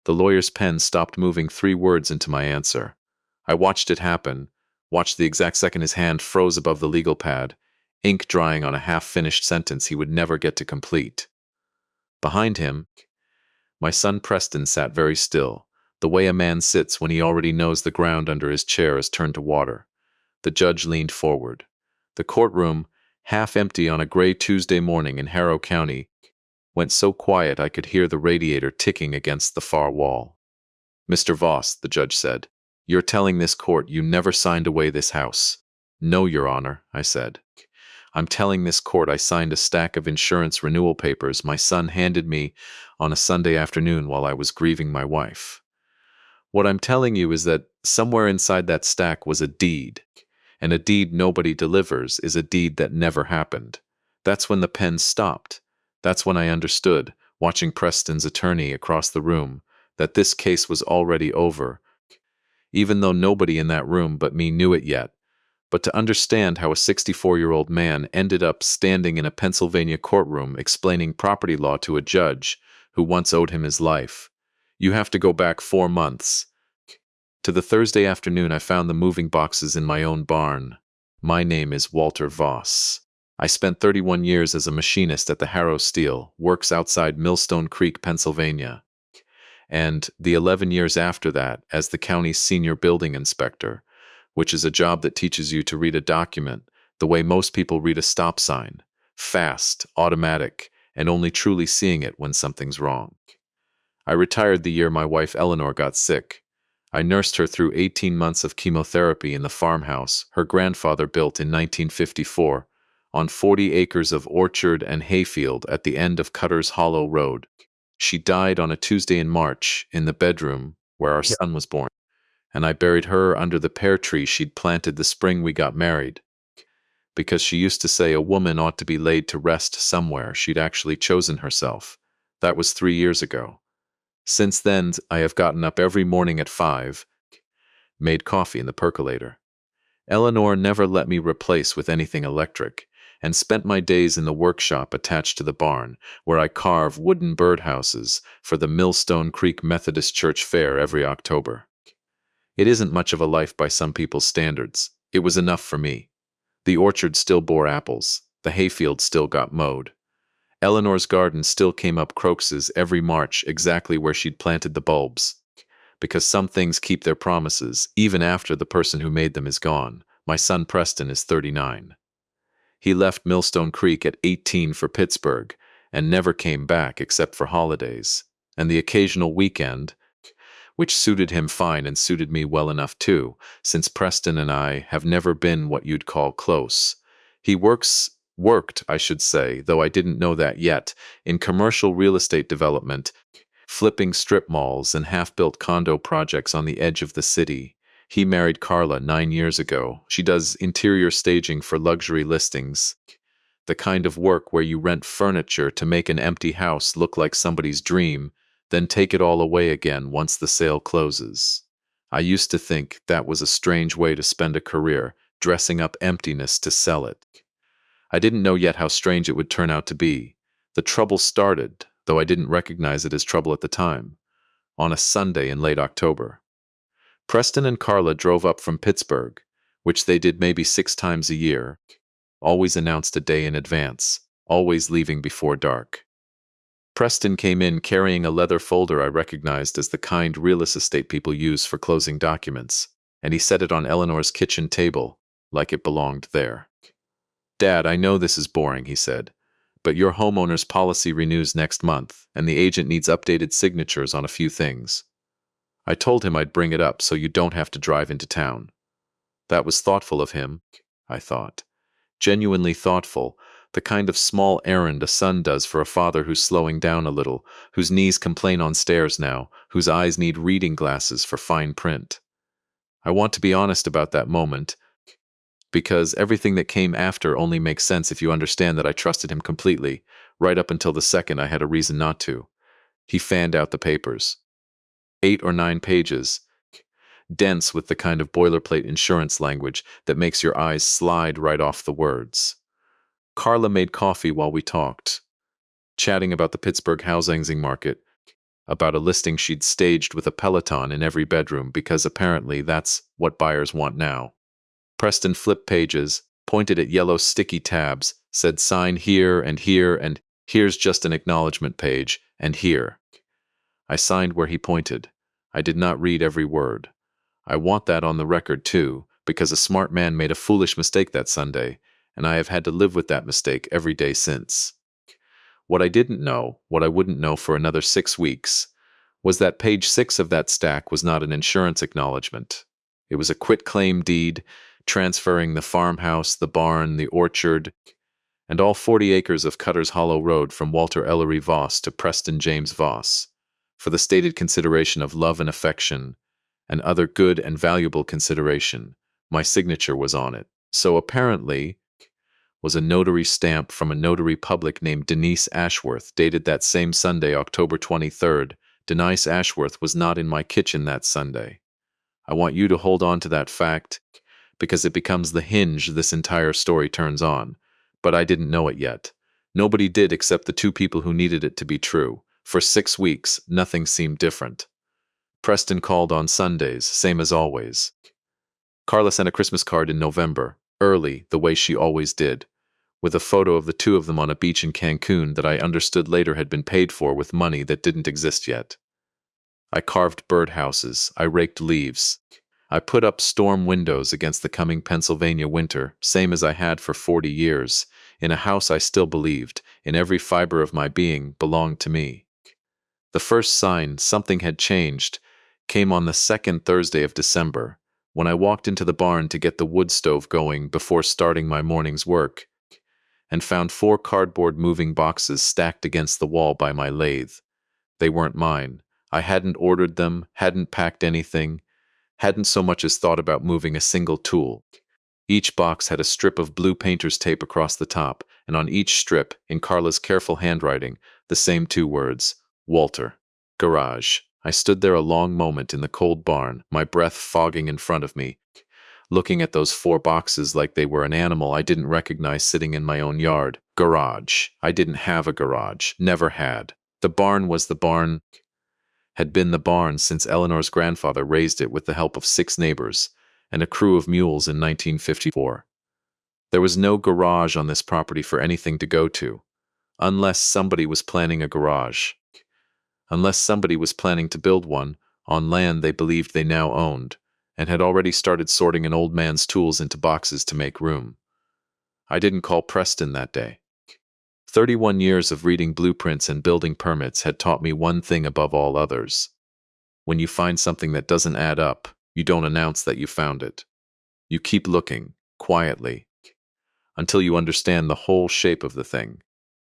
The lawyer's pen stopped moving 3 words into my answer. I watched it happen, watched the exact second his hand froze above the legal pad, ink drying on a half-finished sentence he would never get to complete. Behind him, my son Preston sat very still, the way a man sits when he already knows the ground under his chair is turned to water. The judge leaned forward. The courtroom, half empty on a gray Tuesday morning in Harrow County, went so quiet I could hear the radiator ticking against the far wall. "Mr. Voss," the judge said, "you're telling this court you never signed away this house." "No, Your Honor," I said. "I'm telling this court I signed a stack of insurance renewal papers my son handed me on a Sunday afternoon while I was grieving my wife. What I'm telling you is that somewhere inside that stack was a deed, and a deed nobody delivers is a deed that never happened." That's when the pen stopped. That's when I understood, watching Preston's attorney across the room, that this case was already over, even though nobody in that room but me knew it yet. But to understand how a 64-year-old man ended up standing in a Pennsylvania courtroom explaining property law to a judge who once owed him his life, you have to go back 4 months. To the Thursday afternoon I found the moving boxes in my own barn. My name is Walter Voss. I spent 31 years as a machinist at the Harrow Steel, works outside Millstone Creek, Pennsylvania. And the 11 years after that as the county's senior building inspector, which is a job that teaches you to read a document the way most people read a stop sign, fast, automatic, and only truly seeing it when something's wrong. I retired the year my wife Eleanor got sick. I nursed her through 18 months of chemotherapy in the farmhouse her grandfather built in 1954 on 40 acres of orchard and hayfield at the end of Cutter's Hollow Road. She died on a Tuesday in March in the bedroom where our son was born, and I buried her under the pear tree she'd planted the spring we got married. Because she used to say a woman ought to be laid to rest somewhere she'd actually chosen herself. That was 3 years ago. Since then, I have gotten up every morning at 5, made coffee in the percolator. Eleanor never let me replace with anything electric, and spent my days in the workshop attached to the barn, where I carve wooden birdhouses for the Millstone Creek Methodist Church Fair every October. It isn't much of a life by some people's standards. It was enough for me. The orchard still bore apples. The hayfield still got mowed. Eleanor's garden still came up crocuses every March exactly where she'd planted the bulbs. Because some things keep their promises, even after the person who made them is gone. My son Preston is 39. He left Millstone Creek at 18 for Pittsburgh, and never came back except for holidays, and the occasional weekend, which suited him fine and suited me well enough too, since Preston and I have never been what you'd call close. He worked, I should say, though I didn't know that yet, in commercial real estate development, flipping strip malls and half-built condo projects on the edge of the city. He married Carla 9 years ago. She does interior staging for luxury listings, the kind of work where you rent furniture to make an empty house look like somebody's dream, then take it all away again once the sale closes. I used to think that was a strange way to spend a career, dressing up emptiness to sell it. I didn't know yet how strange it would turn out to be. The trouble started, though I didn't recognize it as trouble at the time, on a Sunday in late October. Preston and Carla drove up from Pittsburgh, which they did maybe 6 times a year, always announced a day in advance, always leaving before dark. Preston came in carrying a leather folder I recognized as the kind real estate people use for closing documents, and he set it on Eleanor's kitchen table, like it belonged there. "Dad, I know this is boring," he said, "but your homeowner's policy renews next month, and the agent needs updated signatures on a few things." I told him I'd bring it up so you don't have to drive into town. That was thoughtful of him, I thought. Genuinely thoughtful, the kind of small errand a son does for a father who's slowing down a little, whose knees complain on stairs now, whose eyes need reading glasses for fine print. I want to be honest about that moment, because everything that came after only makes sense if you understand that I trusted him completely, right up until the second I had a reason not to. He fanned out the papers. 8 or 9 pages, dense with the kind of boilerplate insurance language that makes your eyes slide right off the words. Carla made coffee while we talked, chatting about the Pittsburgh housing market, about a listing she'd staged with a Peloton in every bedroom because apparently that's what buyers want now. Preston flipped pages, pointed at yellow sticky tabs, said sign here, and here's just an acknowledgement page, and here. I signed where he pointed. I did not read every word. I want that on the record too, because a smart man made a foolish mistake that Sunday, and I have had to live with that mistake every day since. What I didn't know, what I wouldn't know for another 6 weeks, was that page 6 of that stack was not an insurance acknowledgement. It was a quitclaim deed, transferring the farmhouse, the barn, the orchard, and all 40 acres of Cutter's Hollow Road from Walter Ellery Voss to Preston James Voss, for the stated consideration of love and affection, and other good and valuable consideration. My signature was on it. So apparently was a notary stamp from a notary public named Denise Ashworth, dated that same Sunday, October 23rd. Denise Ashworth was not in my kitchen that Sunday. I want you to hold on to that fact, because it becomes the hinge this entire story turns on. But I didn't know it yet. Nobody did except the 2 people who needed it to be true. For 6 weeks, nothing seemed different. Preston called on Sundays, same as always. Carla sent a Christmas card in November, early, the way she always did, with a photo of the 2 of them on a beach in Cancun that I understood later had been paid for with money that didn't exist yet. I carved birdhouses, I raked leaves. I put up storm windows against the coming Pennsylvania winter, same as I had for 40 years, in a house I still believed, in every fiber of my being, belonged to me. The first sign something had changed came on the 2nd Thursday of December, when I walked into the barn to get the wood stove going before starting my morning's work, and found 4 cardboard moving boxes stacked against the wall by my lathe. They weren't mine. I hadn't ordered them, hadn't packed anything, hadn't so much as thought about moving a single tool. Each box had a strip of blue painter's tape across the top, and on each strip, in Carla's careful handwriting, the same 2 words, Walter. Garage. I stood there a long moment in the cold barn, my breath fogging in front of me, looking at those 4 boxes like they were an animal I didn't recognize sitting in my own yard. Garage. I didn't have a garage. Never had. The barn was the barn, had been the barn since Eleanor's grandfather raised it with the help of 6 neighbors and a crew of mules in 1954. There was no garage on this property for anything to go to, unless somebody was planning a garage. Unless somebody was planning to build one on land they believed they now owned, and had already started sorting an old man's tools into boxes to make room. I didn't call Preston that day. 31 years of reading blueprints and building permits had taught me one thing above all others. When you find something that doesn't add up, you don't announce that you found it. You keep looking, quietly, until you understand the whole shape of the thing.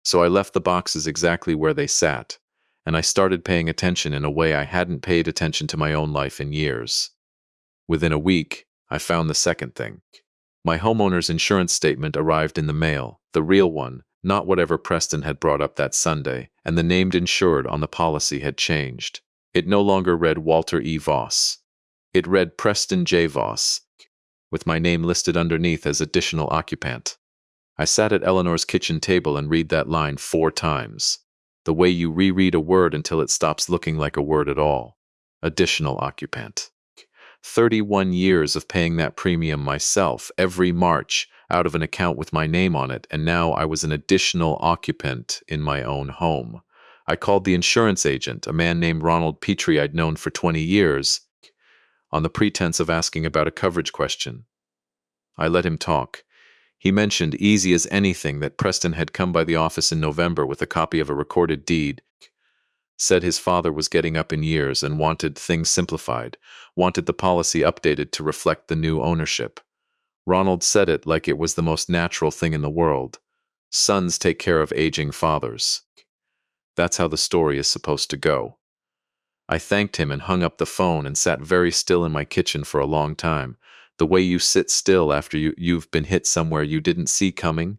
So I left the boxes exactly where they sat, and I started paying attention in a way I hadn't paid attention to my own life in years. Within a week, I found the second thing. My homeowner's insurance statement arrived in the mail, the real one, not whatever Preston had brought up that Sunday, and the named insured on the policy had changed. It no longer read Walter E. Voss. It read Preston J. Voss, with my name listed underneath as additional occupant. I sat at Eleanor's kitchen table and read that line 4 times, the way you reread a word until it stops looking like a word at all. Additional occupant. 31 years of paying that premium myself every March out of an account with my name on it, and now I was an additional occupant in my own home. I called the insurance agent, a man named Ronald Petrie I'd known for 20 years, on the pretense of asking about a coverage question. I let him talk. He mentioned, easy as anything, that Preston had come by the office in November with a copy of a recorded deed, said his father was getting up in years and wanted things simplified, wanted the policy updated to reflect the new ownership. Ronald said it like it was the most natural thing in the world. Sons take care of aging fathers. That's how the story is supposed to go. I thanked him and hung up the phone and sat very still in my kitchen for a long time, the way you sit still after you've been hit somewhere you didn't see coming,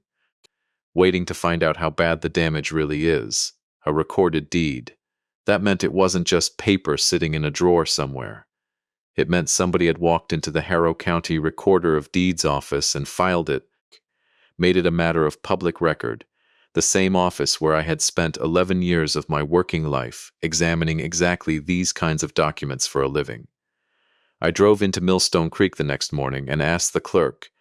waiting to find out how bad the damage really is. A recorded deed. That meant it wasn't just paper sitting in a drawer somewhere. It meant somebody had walked into the Harrow County Recorder of Deeds office and filed it, made it a matter of public record, The same office where I had spent 11 years of my working life examining exactly these kinds of documents for a living. I drove into Millstone Creek the next morning and asked the clerk,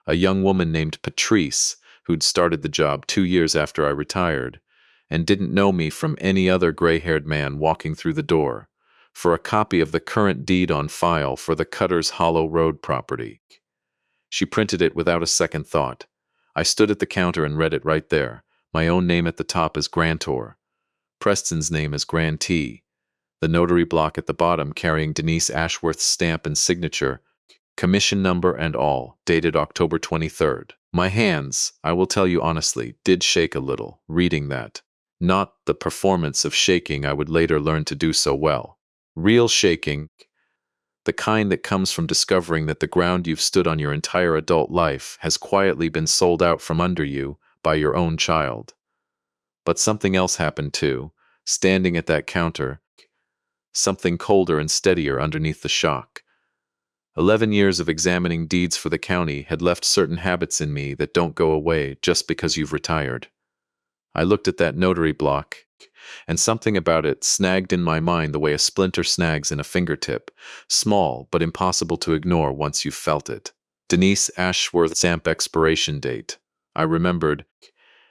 a young woman named Patrice, who'd started the job 2 years after I retired, and didn't know me from any other gray-haired man walking through the door, for a copy of the current deed on file for the Cutter's Hollow Road property. She printed it without a second thought. I stood at the counter and read it right there, my own name at the top as grantor, Preston's name as grantee, the notary block at the bottom carrying Denise Ashworth's stamp and signature, commission number and all, dated October 23rd. My hands, I will tell you honestly, did shake a little, reading that. Not the performance of shaking I would later learn to do so well. Real shaking, the kind that comes from discovering that the ground you've stood on your entire adult life has quietly been sold out from under you by your own child. But something else happened too, standing at that counter, something colder and steadier underneath the shock. 11 years of examining deeds for the county had left certain habits in me that don't go away just because you've retired. I looked at that notary block, and something about it snagged in my mind the way a splinter snags in a fingertip, small but impossible to ignore once you've felt it. Denise Ashworth's stamp expiration date. I remembered,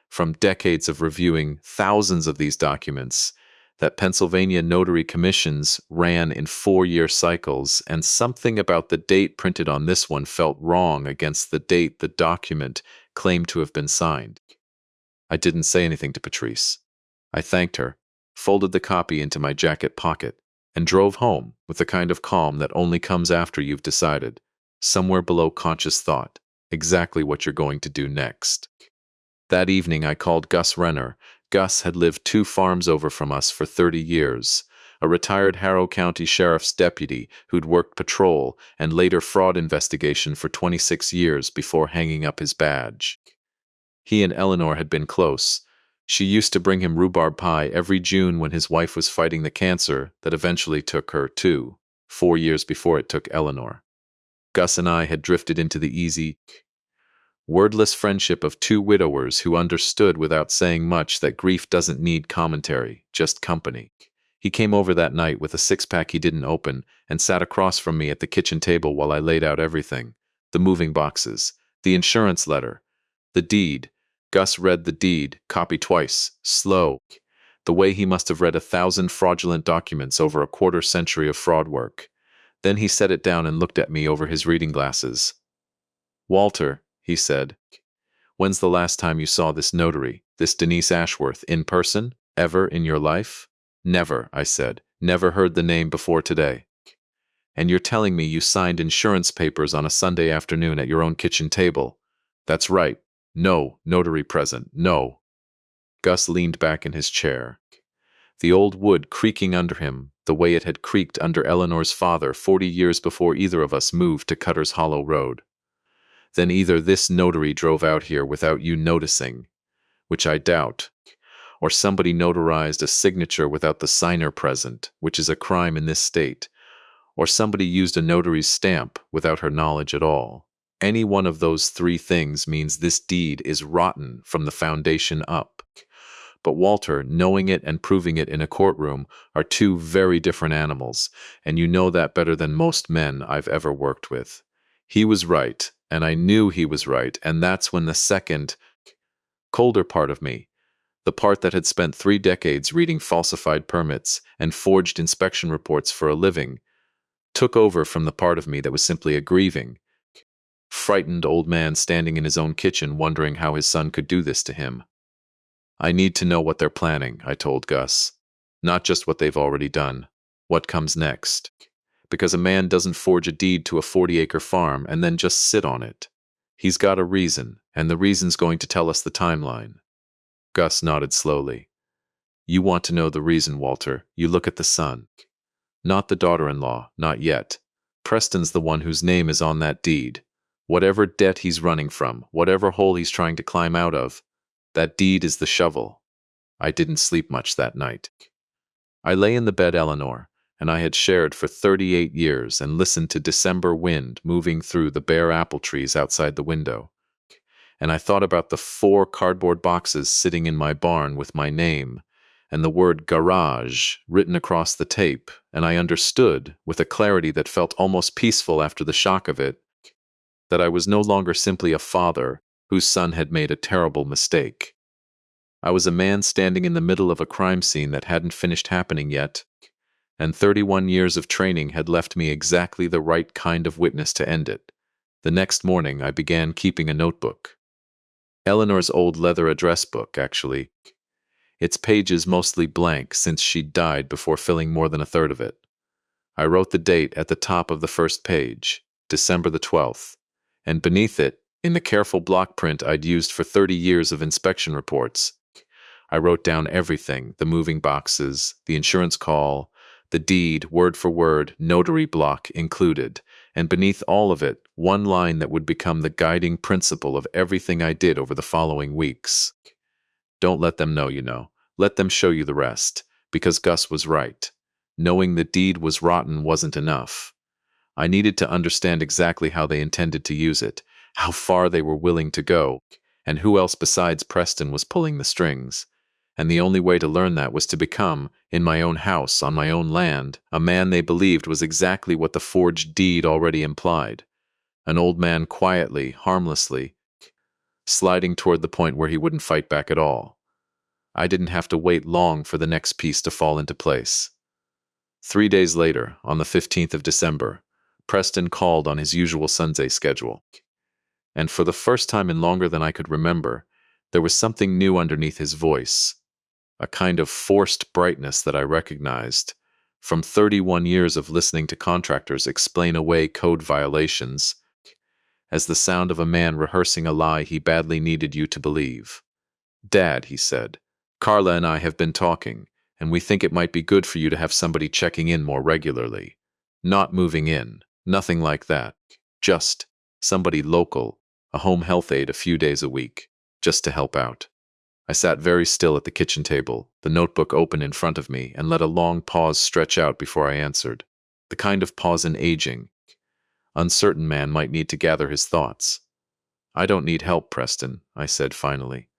from decades of reviewing thousands of these documents, that Pennsylvania notary commissions ran in 4-year cycles, and something about the date printed on this one felt wrong against the date the document claimed to have been signed. I didn't say anything to Patrice. I thanked her, folded the copy into my jacket pocket, and drove home with the kind of calm that only comes after you've decided, somewhere below conscious thought, exactly what you're going to do next. That evening I called Gus Renner. Gus had lived 2 farms over from us for 30 years, a retired Harrow County Sheriff's deputy who'd worked patrol and later fraud investigation for 26 years before hanging up his badge. He and Eleanor had been close. She used to bring him rhubarb pie every June when his wife was fighting the cancer that eventually took her too, 4 years before it took Eleanor. Gus and I had drifted into the easy, wordless friendship of 2 widowers who understood without saying much that grief doesn't need commentary, just company. He came over that night with a 6-pack he didn't open and sat across from me at the kitchen table while I laid out everything. The moving boxes, the insurance letter, the deed. Gus read the deed, copy twice, slow, the way he must have read 1,000 fraudulent documents over a quarter-century of fraud work. Then he set it down and looked at me over his reading glasses. "Walter," he said, "when's the last time you saw this notary, this Denise Ashworth, in person? Ever in your life?" "Never," I said. "Never heard the name before today." "And you're telling me you signed insurance papers on a Sunday afternoon at your own kitchen table?" "That's right. No notary present, no." Gus leaned back in his chair, the old wood creaking under him the way it had creaked under Eleanor's father 40 years before either of us moved to Cutter's Hollow Road. "Then either this notary drove out here without you noticing, which I doubt, or somebody notarized a signature without the signer present, which is a crime in this state, or somebody used a notary's stamp without her knowledge at all. Any one of those 3 things means this deed is rotten from the foundation up. But Walter, knowing it and proving it in a courtroom are 2 very different animals, and you know that better than most men I've ever worked with. He was right, and I knew he was right, and that's when the second, colder part of me, the part that had spent 3 decades reading falsified permits and forged inspection reports for a living, took over from the part of me that was simply a grieving, frightened old man standing in his own kitchen wondering how his son could do this to him. "I need to know what they're planning," I told Gus. "Not just what they've already done. What comes next. Because a man doesn't forge a deed to a 40-acre farm and then just sit on it. He's got a reason, and the reason's going to tell us the timeline." Gus nodded slowly. "You want to know the reason, Walter. You look at the son. Not the daughter-in-law, not yet. Preston's the one whose name is on that deed. Whatever debt he's running from, whatever hole he's trying to climb out of, that deed is the shovel." I didn't sleep much that night. I lay in the bed Eleanor and I had shared for 38 years and listened to December wind moving through the bare apple trees outside the window. and I thought about the 4 cardboard boxes sitting in my barn with my name and the word garage written across the tape, and I understood, with a clarity that felt almost peaceful after the shock of it, that I was no longer simply a father whose son had made a terrible mistake. I was a man standing in the middle of a crime scene that hadn't finished happening yet, and 31 years of training had left me exactly the right kind of witness to end it. The next morning, I began keeping a notebook. Eleanor's old leather address book, actually. Its pages mostly blank since she'd died before filling more than a third of it. I wrote the date at the top of the first page, December the 12th, and beneath it, in the careful block print I'd used for 30 years of inspection reports, I wrote down everything: the moving boxes, the insurance call, the deed, word for word, notary block included, and beneath all of it, one line that would become the guiding principle of everything I did over the following weeks. Don't let them know you know. Let them show you the rest, because Gus was right. Knowing the deed was rotten wasn't enough. I needed to understand exactly how they intended to use it, how far they were willing to go, and who else besides Preston was pulling the strings. And the only way to learn that was to become, in my own house, on my own land, a man they believed was exactly what the forged deed already implied. An old man quietly, harmlessly, sliding toward the point where he wouldn't fight back at all. I didn't have to wait long for the next piece to fall into place. 3 days later, on the 15th of December, Preston called on his usual Sunday schedule. And for the first time in longer than I could remember, there was something new underneath his voice, a kind of forced brightness that I recognized from 31 years of listening to contractors explain away code violations, as the sound of a man rehearsing a lie he badly needed you to believe. "Dad," he said, "Carla and I have been talking, and we think it might be good for you to have somebody checking in more regularly. Not moving in, nothing like that. Just somebody local, a home health aide a few days a week, just to help out." I sat very still at the kitchen table, the notebook open in front of me, and let a long pause stretch out before I answered. The kind of pause an aging, uncertain man might need to gather his thoughts. "I don't need help, Preston," I said finally.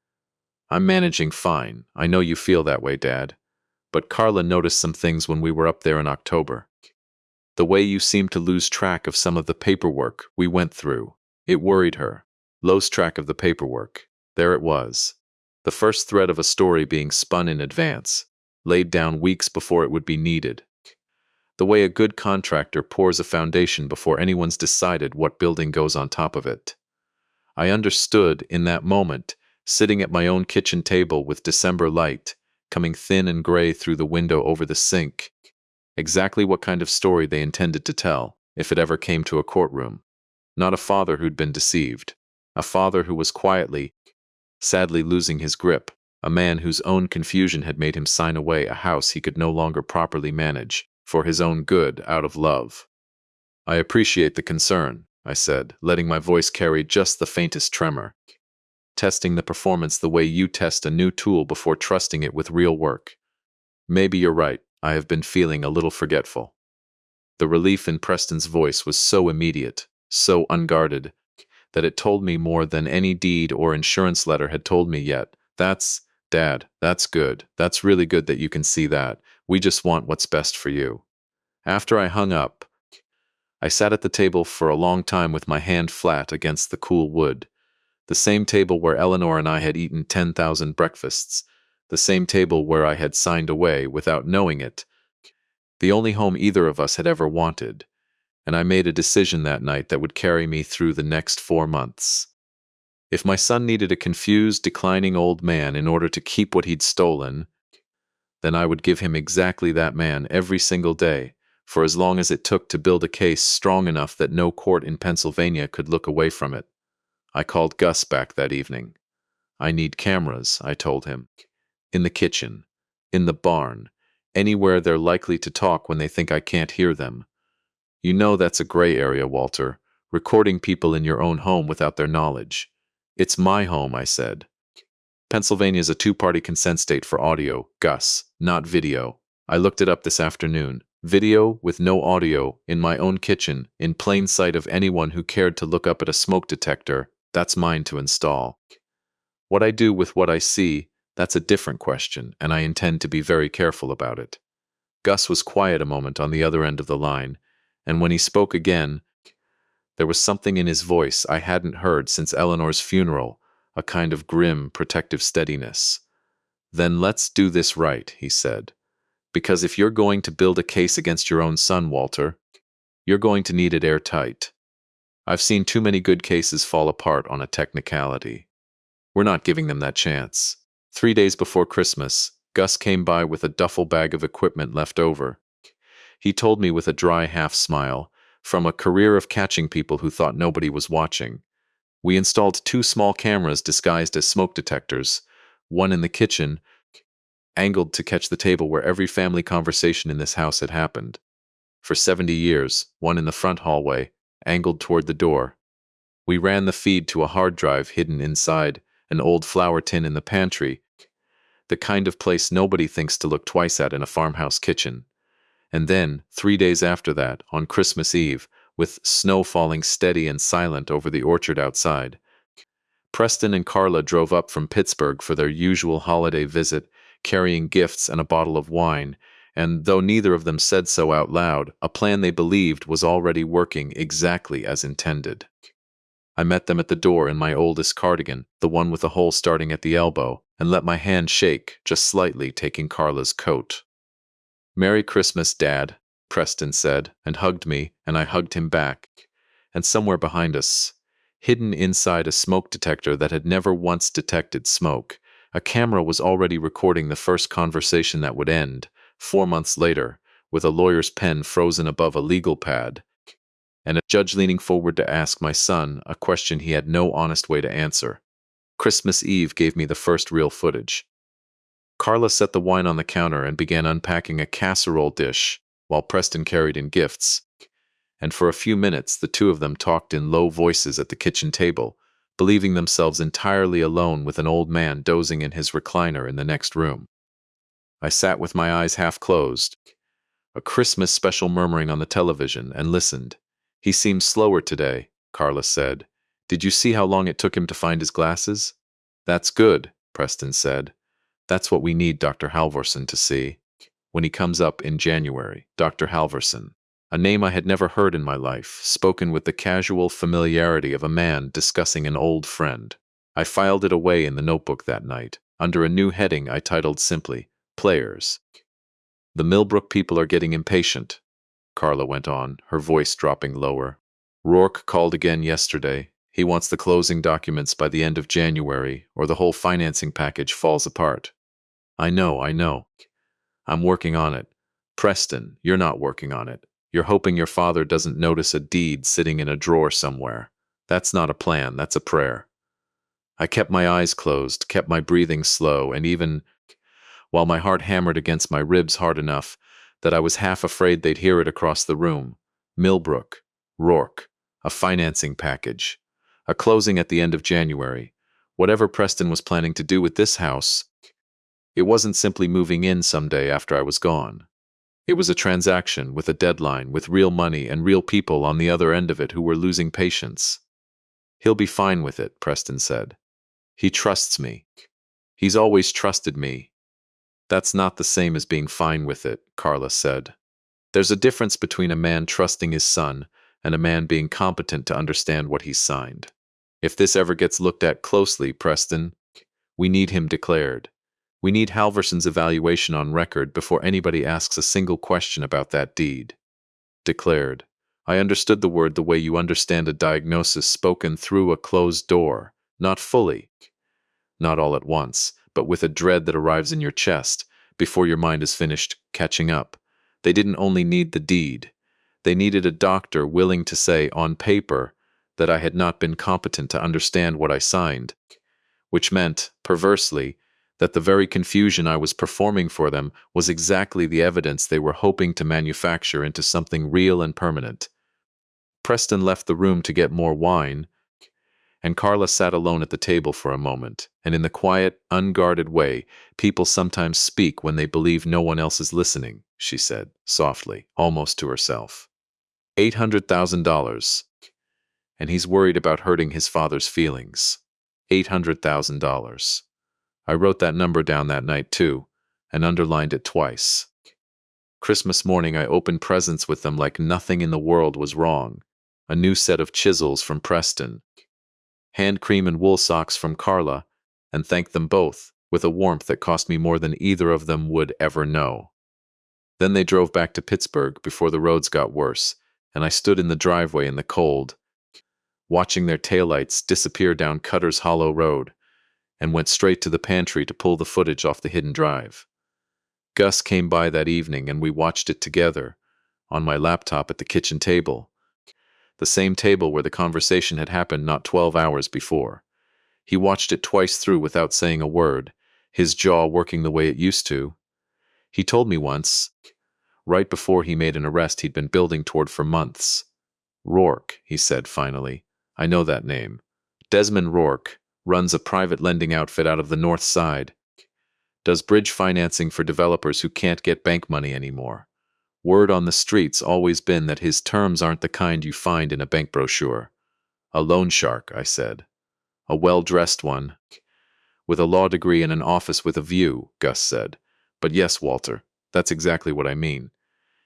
"I'm managing fine. I know you feel that way, Dad. But Carla noticed some things when we were up there in October. The way you seemed to lose track of some of the paperwork we went through. It worried her. Lost track of the paperwork. There it was. The first thread of a story being spun in advance, laid down weeks before it would be needed. The way a good contractor pours a foundation before anyone's decided what building goes on top of it. I understood in that moment, sitting at my own kitchen table with December light coming thin and gray through the window over the sink, exactly what kind of story they intended to tell, if it ever came to a courtroom. Not a father who'd been deceived. A father who was quietly, sadly losing his grip. A man whose own confusion had made him sign away a house he could no longer properly manage, for his own good, out of love. "I appreciate the concern," I said, letting my voice carry just the faintest tremor. "Testing the performance the way you test a new tool before trusting it with real work. Maybe you're right, I have been feeling a little forgetful." The relief in Preston's voice was so immediate, so unguarded, that it told me more than any deed or insurance letter had told me yet. Dad, that's good. That's really good that you can see that. We just want what's best for you." After I hung up, I sat at the table for a long time with my hand flat against the cool wood. The same table where Eleanor and I had eaten 10,000 breakfasts. The same table where I had signed away, without knowing it, the only home either of us had ever wanted. And I made a decision that night that would carry me through the next 4 months. If my son needed a confused, declining old man in order to keep what he'd stolen, then I would give him exactly that man every single day, for as long as it took to build a case strong enough that no court in Pennsylvania could look away from it. I called Gus back that evening. "I need cameras," I told him. "In the kitchen, in the barn, anywhere they're likely to talk when they think I can't hear them. You know that's a gray area, Walter, recording people in your own home without their knowledge." "It's my home," I said. "Pennsylvania's a 2-party consent state for audio, Gus, not video. I looked it up this afternoon. Video with no audio, in my own kitchen, in plain sight of anyone who cared to look up at a smoke detector. That's mine to install. What I do with what I see, that's a different question, and I intend to be very careful about it. Gus was quiet a moment on the other end of the line, and when he spoke again, there was something in his voice I hadn't heard since Eleanor's funeral, a kind of grim, protective steadiness. Then let's do this right, he said. Because if you're going to build a case against your own son, Walter, you're going to need it airtight. I've seen too many good cases fall apart on a technicality. We're not giving them that chance. 3 days before Christmas, Gus came by with a duffel bag of equipment left over. He told me with a dry half-smile, from a career of catching people who thought nobody was watching. We installed 2 small cameras disguised as smoke detectors, one in the kitchen, angled to catch the table where every family conversation in this house had happened. For 70 years, one in the front hallway, angled toward the door. We ran the feed to a hard drive hidden inside an old flour tin in the pantry, the kind of place nobody thinks to look twice at in a farmhouse kitchen. And then, 3 days after that, on Christmas Eve, with snow falling steady and silent over the orchard outside, Preston and Carla drove up from Pittsburgh for their usual holiday visit, carrying gifts and a bottle of wine, and though neither of them said so out loud, a plan they believed was already working exactly as intended. I met them at the door in my oldest cardigan, the one with a hole starting at the elbow, and let my hand shake, just slightly, taking Carla's coat. "Merry Christmas, Dad," Preston said, and hugged me, and I hugged him back. And somewhere behind us, hidden inside a smoke detector that had never once detected smoke, a camera was already recording the first conversation that would end, 4 months later, with a lawyer's pen frozen above a legal pad, and a judge leaning forward to ask my son a question he had no honest way to answer. Christmas Eve gave me the first real footage. Carla set the wine on the counter and began unpacking a casserole dish, while Preston carried in gifts. And for a few minutes the two of them talked in low voices at the kitchen table, believing themselves entirely alone with an old man dozing in his recliner in the next room. I sat with my eyes half closed, a Christmas special murmuring on the television, and listened. "He seems slower today," Carla said. "Did you see how long it took him to find his glasses?" "That's good," Preston said. "That's what we need Dr. Halvorson to see. When he comes up in January, Dr. Halvorson." A name I had never heard in my life, spoken with the casual familiarity of a man discussing an old friend. I filed it away in the notebook that night, under a new heading I titled simply, "Players." "The Millbrook people are getting impatient," Carla went on, her voice dropping lower. "Rourke called again yesterday. He wants the closing documents by the end of January, or the whole financing package falls apart." I know. I'm working on it." "Preston, you're not working on it. You're hoping your father doesn't notice a deed sitting in a drawer somewhere. That's not a plan, that's a prayer." I kept my eyes closed, kept my breathing slow, and even while my heart hammered against my ribs hard enough that I was half afraid they'd hear it across the room. Millbrook, Rourke, a financing package, a closing at the end of January. Whatever Preston was planning to do with this house, it wasn't simply moving in someday after I was gone. It was a transaction with a deadline, with real money and real people on the other end of it who were losing patience. "He'll be fine with it," Preston said. "He trusts me. He's always trusted me." "That's not the same as being fine with it," Carla said. "There's a difference between a man trusting his son and a man being competent to understand what he's signed. If this ever gets looked at closely, Preston, we need him declared. We need Halvorson's evaluation on record before anybody asks a single question about that deed." Declared. I understood the word the way you understand a diagnosis spoken through a closed door, not fully, not all at once, but with a dread that arrives in your chest before your mind is finished catching up. They didn't only need the deed. They needed a doctor willing to say on paper that I had not been competent to understand what I signed, which meant, perversely, that the very confusion I was performing for them was exactly the evidence they were hoping to manufacture into something real and permanent. Preston left the room to get more wine, and Carla sat alone at the table for a moment, and in the quiet, unguarded way people sometimes speak when they believe no one else is listening, she said, softly, almost to herself. $800,000. and he's worried about hurting his father's feelings. $800,000. I wrote that number down that night, too, and underlined it twice. Christmas morning, I opened presents with them like nothing in the world was wrong. A new set of chisels from Preston, hand cream and wool socks from Carla, and thanked them both with a warmth that cost me more than either of them would ever know. Then they drove back to Pittsburgh before the roads got worse, and I stood in the driveway in the cold, watching their taillights disappear down Cutter's Hollow Road, and went straight to the pantry to pull the footage off the hidden drive. Gus came by that evening and we watched it together, on my laptop at the kitchen table, the same table where the conversation had happened not 12 hours before. He watched it twice through without saying a word, his jaw working the way it used to. He told me once, right before he made an arrest he'd been building toward for months. Rourke, he said finally. I know that name. Desmond Rourke runs a private lending outfit out of the North Side. Does bridge financing for developers who can't get bank money anymore. Word on the street's always been that his terms aren't the kind you find in a bank brochure. A loan shark, I said. A well-dressed one. With a law degree and an office with a view, Gus said. But yes, Walter, that's exactly what I mean.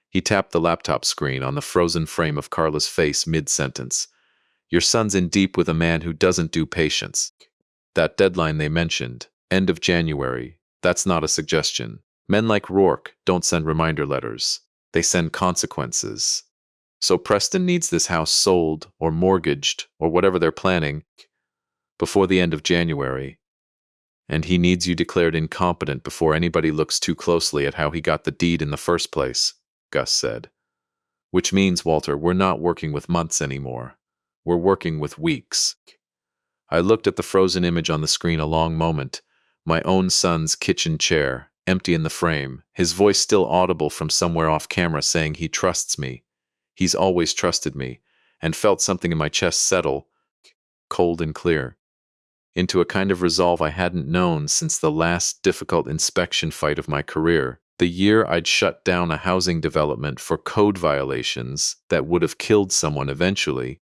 He tapped the laptop screen on the frozen frame of Carla's face mid-sentence. Your son's in deep with a man who doesn't do patience. That deadline they mentioned, end of January, that's not a suggestion. Men like Rourke don't send reminder letters. They send consequences. So Preston needs this house sold or mortgaged or whatever they're planning before the end of January. And he needs you declared incompetent before anybody looks too closely at how he got the deed in the first place, Gus said. Which means, Walter, we're not working with months anymore. We're working with weeks. I looked at the frozen image on the screen a long moment, my own son's kitchen chair, empty in the frame, his voice still audible from somewhere off camera saying he trusts me. He's always trusted me, and felt something in my chest settle, cold and clear, into a kind of resolve I hadn't known since the last difficult inspection fight of my career, the year I'd shut down a housing development for code violations that would have killed someone eventually,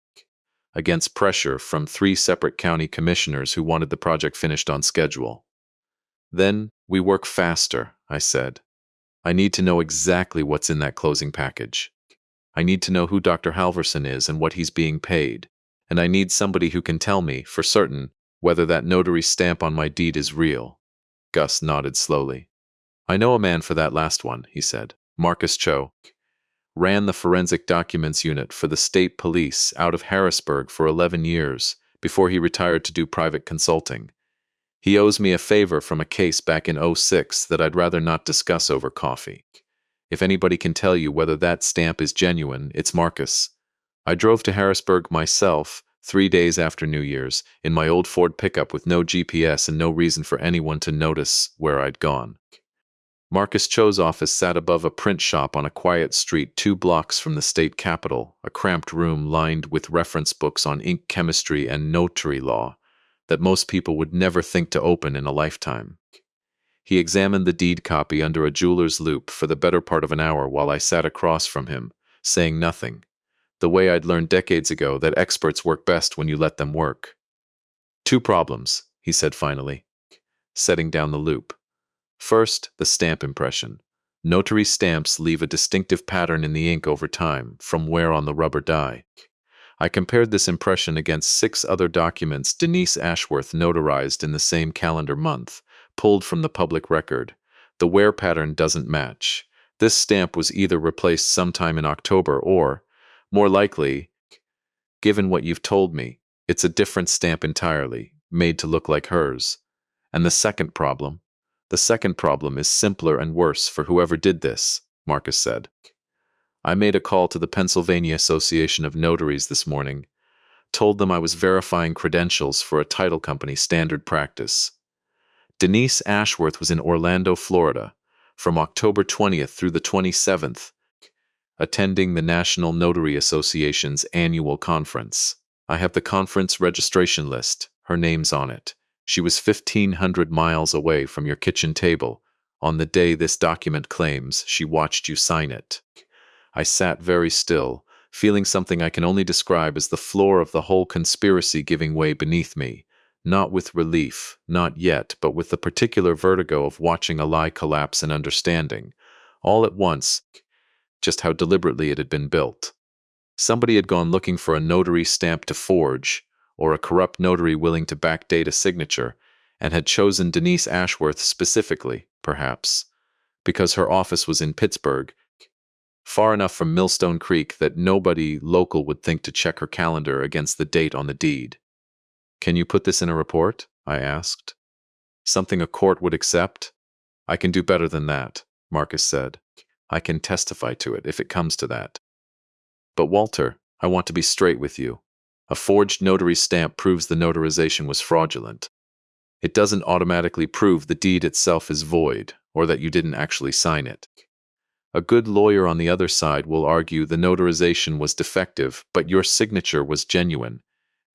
against pressure from 3 separate county commissioners who wanted the project finished on schedule. Then we work faster, I said. I need to know exactly what's in that closing package. I need to know who Dr. Halverson is and what he's being paid, and I need somebody who can tell me, for certain, whether that notary stamp on my deed is real. Gus nodded slowly. I know a man for that last one, he said. Marcus Cho. Ran the forensic documents unit for the state police out of Harrisburg for 11 years before he retired to do private consulting. He owes me a favor from a case back in '06 that I'd rather not discuss over coffee. If anybody can tell you whether that stamp is genuine, it's Marcus. I drove to Harrisburg myself 3 days after New Year's in my old Ford pickup with no GPS and no reason for anyone to notice where I'd gone. Marcus Cho's office sat above a print shop on a quiet street 2 blocks from the state capitol, a cramped room lined with reference books on ink chemistry and notary law that most people would never think to open in a lifetime. He examined the deed copy under a jeweler's loupe for the better part of an hour while I sat across from him, saying nothing, the way I'd learned decades ago that experts work best when you let them work. 2 problems, he said finally, setting down the loupe. First, the stamp impression. Notary stamps leave a distinctive pattern in the ink over time, from wear on the rubber die. I compared this impression against 6 other documents Denise Ashworth notarized in the same calendar month, pulled from the public record. The wear pattern doesn't match. This stamp was either replaced sometime in October or, more likely, given what you've told me, it's a different stamp entirely, made to look like hers. And the second problem is simpler and worse for whoever did this, Marcus said. I made a call to the Pennsylvania Association of Notaries this morning, told them I was verifying credentials for a title company standard practice. Denise Ashworth was in Orlando, Florida, from October 20th through the 27th, attending the National Notary Association's annual conference. I have the conference registration list. Her name's on it. She was 1,500 miles away from your kitchen table on the day this document claims she watched you sign it. I sat very still, feeling something I can only describe as the floor of the whole conspiracy giving way beneath me, not with relief, not yet, but with the particular vertigo of watching a lie collapse and understanding, all at once, just how deliberately it had been built. Somebody had gone looking for a notary stamp to forge, or a corrupt notary willing to backdate a signature, and had chosen Denise Ashworth specifically, perhaps, because her office was in Pittsburgh, far enough from Millstone Creek that nobody local would think to check her calendar against the date on the deed. "Can you put this in a report?" I asked. "Something a court would accept?" "I can do better than that," Marcus said. "I can testify to it if it comes to that. But Walter, I want to be straight with you. A forged notary stamp proves the notarization was fraudulent. It doesn't automatically prove the deed itself is void, or that you didn't actually sign it. A good lawyer on the other side will argue the notarization was defective, but your signature was genuine,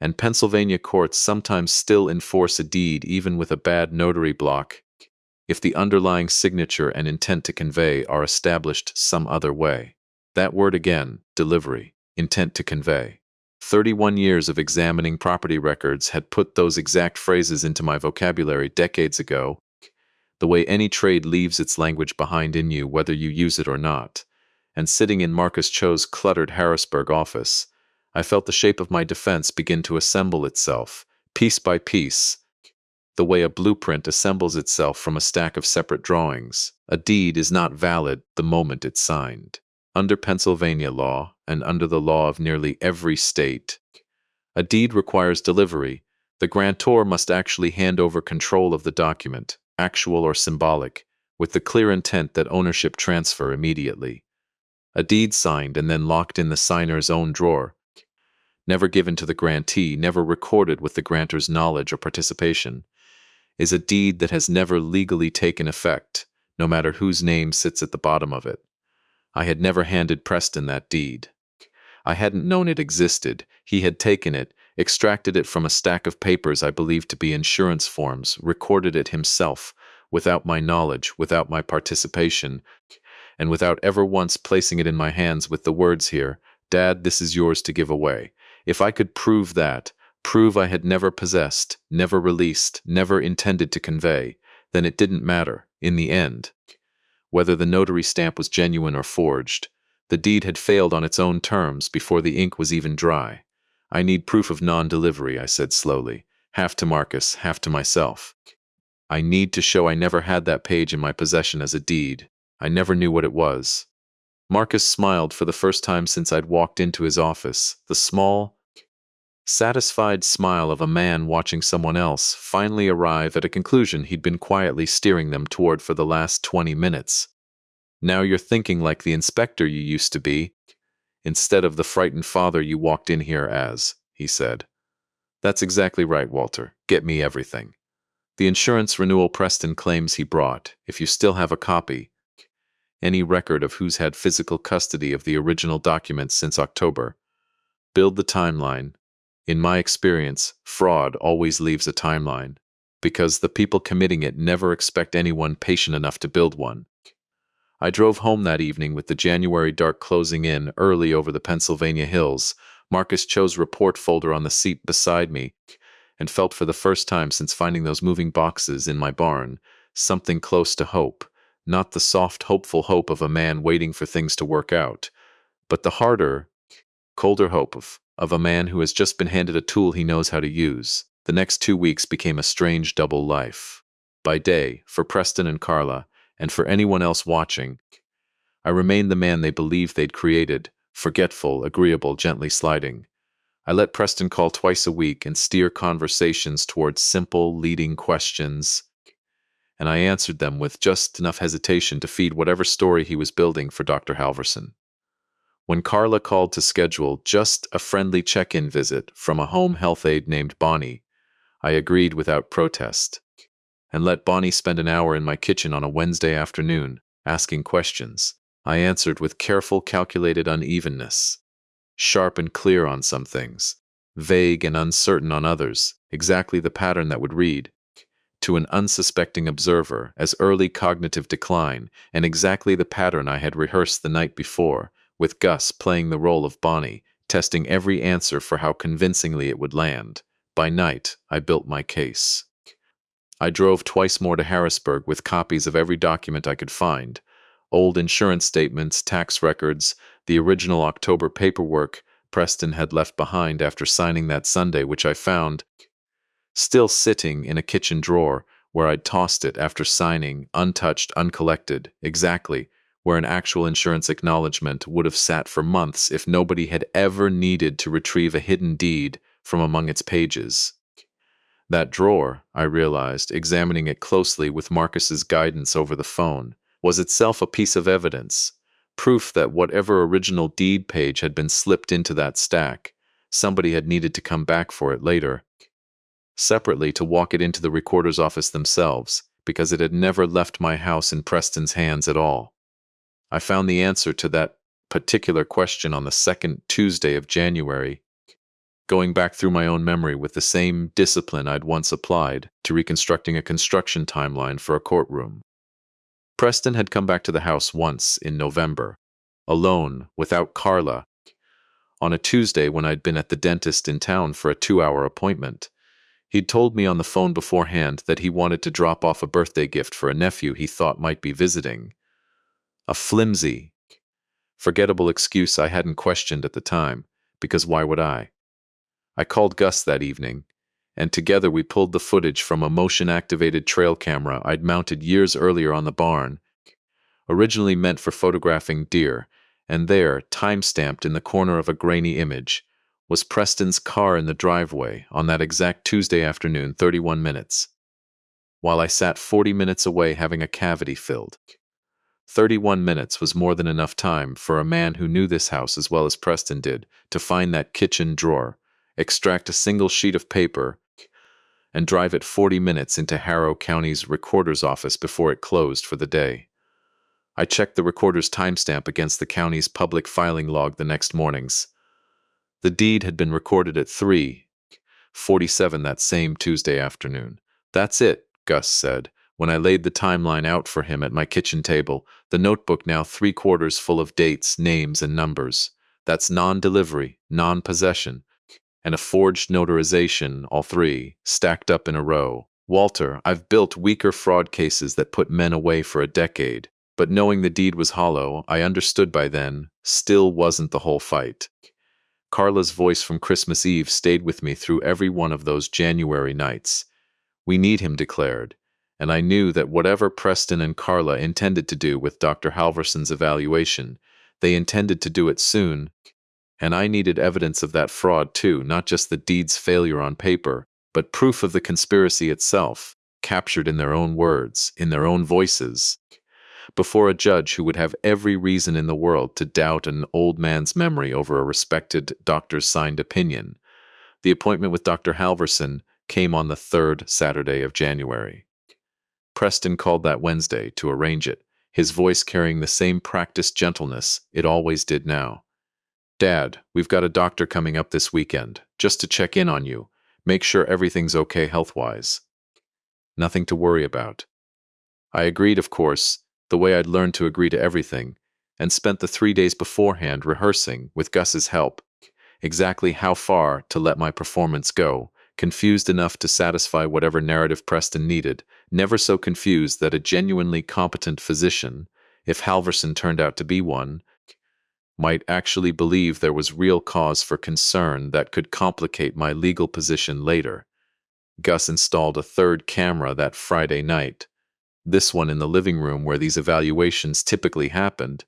and Pennsylvania courts sometimes still enforce a deed even with a bad notary block if the underlying signature and intent to convey are established some other way. That word again, delivery, intent to convey. 31 years of examining property records had put those exact phrases into my vocabulary decades ago, the way any trade leaves its language behind in you whether you use it or not. And sitting in Marcus Cho's cluttered Harrisburg office, I felt the shape of my defense begin to assemble itself, piece by piece, the way a blueprint assembles itself from a stack of separate drawings. A deed is not valid the moment it's signed. Under Pennsylvania law, and under the law of nearly every state, a deed requires delivery. The grantor must actually hand over control of the document, actual or symbolic, with the clear intent that ownership transfer immediately. A deed signed and then locked in the signer's own drawer, never given to the grantee, never recorded with the grantor's knowledge or participation, is a deed that has never legally taken effect, no matter whose name sits at the bottom of it. I had never handed Preston that deed. I hadn't known it existed. He had taken it, extracted it from a stack of papers I believed to be insurance forms, recorded it himself, without my knowledge, without my participation, and without ever once placing it in my hands with the words here, "Dad, this is yours to give away." If I could prove that, prove I had never possessed, never released, never intended to convey, then it didn't matter, in the end, whether the notary stamp was genuine or forged. The deed had failed on its own terms before the ink was even dry. "I need proof of non-delivery," I said slowly, half to Marcus, half to myself. "I need to show I never had that page in my possession as a deed. I never knew what it was." Marcus smiled for the first time since I'd walked into his office, the small, satisfied smile of a man watching someone else finally arrive at a conclusion he'd been quietly steering them toward for the last 20 minutes. "Now you're thinking like the inspector you used to be, instead of the frightened father you walked in here as," he said. "That's exactly right, Walter. Get me everything. The insurance renewal Preston claims he brought, if you still have a copy, any record of who's had physical custody of the original documents since October. Build the timeline. In my experience, fraud always leaves a timeline, because the people committing it never expect anyone patient enough to build one." I drove home that evening with the January dark closing in early over the Pennsylvania hills, Marcus Cho's report folder on the seat beside me, and felt for the first time since finding those moving boxes in my barn, something close to hope. Not the soft, hopeful hope of a man waiting for things to work out, but the harder, colder hope of a man who has just been handed a tool he knows how to use. The next 2 weeks became a strange double life. By day, for Preston and Carla, and for anyone else watching, I remained the man they believed they'd created, forgetful, agreeable, gently sliding. I let Preston call twice a week and steer conversations towards simple, leading questions, and I answered them with just enough hesitation to feed whatever story he was building for Dr. Halverson. When Carla called to schedule just a friendly check-in visit from a home health aide named Bonnie, I agreed without protest, and let Bonnie spend an hour in my kitchen on a Wednesday afternoon, asking questions. I answered with careful, calculated unevenness, sharp and clear on some things, vague and uncertain on others, exactly the pattern that would read, to an unsuspecting observer, as early cognitive decline, and exactly the pattern I had rehearsed the night before, with Gus playing the role of Bonnie, testing every answer for how convincingly it would land. By night, I built my case. I drove twice more to Harrisburg with copies of every document I could find: old insurance statements, tax records, the original October paperwork Preston had left behind after signing that Sunday, which I found still sitting in a kitchen drawer where I'd tossed it after signing, untouched, uncollected, exactly where an actual insurance acknowledgement would have sat for months if nobody had ever needed to retrieve a hidden deed from among its pages. That drawer, I realized, examining it closely with Marcus's guidance over the phone, was itself a piece of evidence, proof that whatever original deed page had been slipped into that stack, somebody had needed to come back for it later, separately to walk it into the recorder's office themselves, because it had never left my house in Preston's hands at all. I found the answer to that particular question on the second Tuesday of January, going back through my own memory with the same discipline I'd once applied to reconstructing a construction timeline for a courtroom. Preston had come back to the house once in November, alone, without Carla, on a Tuesday when I'd been at the dentist in town for a 2-hour appointment. He'd told me on the phone beforehand that he wanted to drop off a birthday gift for a nephew he thought might be visiting. A flimsy, forgettable excuse I hadn't questioned at the time, because why would I? I called Gus that evening, and together we pulled the footage from a motion-activated trail camera I'd mounted years earlier on the barn, originally meant for photographing deer, and there, time-stamped in the corner of a grainy image, was Preston's car in the driveway on that exact Tuesday afternoon, 31 minutes, while I sat 40 minutes away having a cavity filled. 31 minutes was more than enough time for a man who knew this house as well as Preston did to find that kitchen drawer, extract a single sheet of paper, and drive it 40 minutes into Harrow County's recorder's office before it closed for the day. I checked the recorder's timestamp against the county's public filing log the next mornings. The deed had been recorded at 3:47 that same Tuesday afternoon. "That's it," Gus said, when I laid the timeline out for him at my kitchen table, the notebook now 3/4 full of dates, names, and numbers. "That's non-delivery, non-possession, and a forged notarization, all three, stacked up in a row. Walter, I've built weaker fraud cases that put men away for a decade, but knowing the deed was hollow, I understood by then, still wasn't the whole fight." Carla's voice from Christmas Eve stayed with me through every one of those January nights. "We need him," declared, and I knew that whatever Preston and Carla intended to do with Dr. Halverson's evaluation, they intended to do it soon, and I needed evidence of that fraud too, not just the deed's failure on paper, but proof of the conspiracy itself, captured in their own words, in their own voices, before a judge who would have every reason in the world to doubt an old man's memory over a respected doctor's signed opinion. The appointment with Dr. Halverson came on the third Saturday of January. Preston called that Wednesday to arrange it, his voice carrying the same practiced gentleness it always did now. "Dad, we've got a doctor coming up this weekend, just to check in on you, make sure everything's okay health-wise. Nothing to worry about." I agreed, of course, the way I'd learned to agree to everything, and spent the 3 days beforehand rehearsing, with Gus's help, exactly how far to let my performance go, confused enough to satisfy whatever narrative Preston needed, never so confused that a genuinely competent physician, if Halverson turned out to be one, might actually believe there was real cause for concern that could complicate my legal position later. Gus installed a third camera that Friday night, this one in the living room where these evaluations typically happened,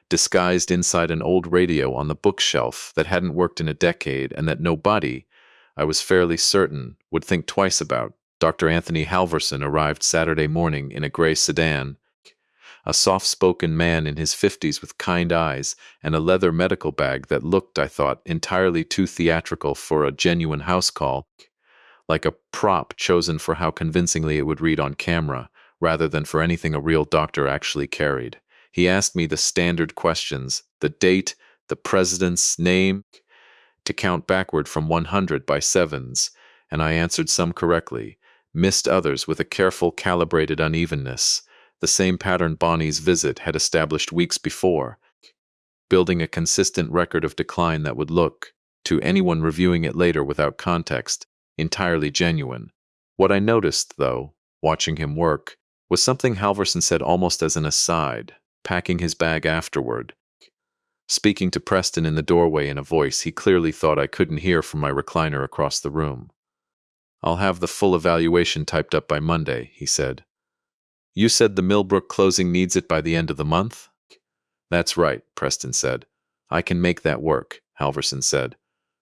disguised inside an old radio on the bookshelf that hadn't worked in a decade and that nobody, I was fairly certain, would think twice about. Dr. Anthony Halverson arrived Saturday morning in a gray sedan, a soft-spoken man in his 50s with kind eyes and a leather medical bag that looked, I thought, entirely too theatrical for a genuine house call, like a prop chosen for how convincingly it would read on camera, rather than for anything a real doctor actually carried. He asked me the standard questions: the date, the president's name, to count backward from 100 by sevens, and I answered some correctly, missed others with a careful, calibrated unevenness, the same pattern Bonnie's visit had established weeks before. building a consistent record of decline that would look, to anyone reviewing it later without context, entirely genuine. What I noticed, though, watching him work, was something Halverson said almost as an aside, packing his bag afterward. Speaking to Preston in the doorway in a voice he clearly thought I couldn't hear from my recliner across the room. "I'll have the full evaluation typed up by Monday," he said. "You said the Millbrook closing needs it by the end of the month?" "That's right," Preston said. "I can make that work," Halverson said.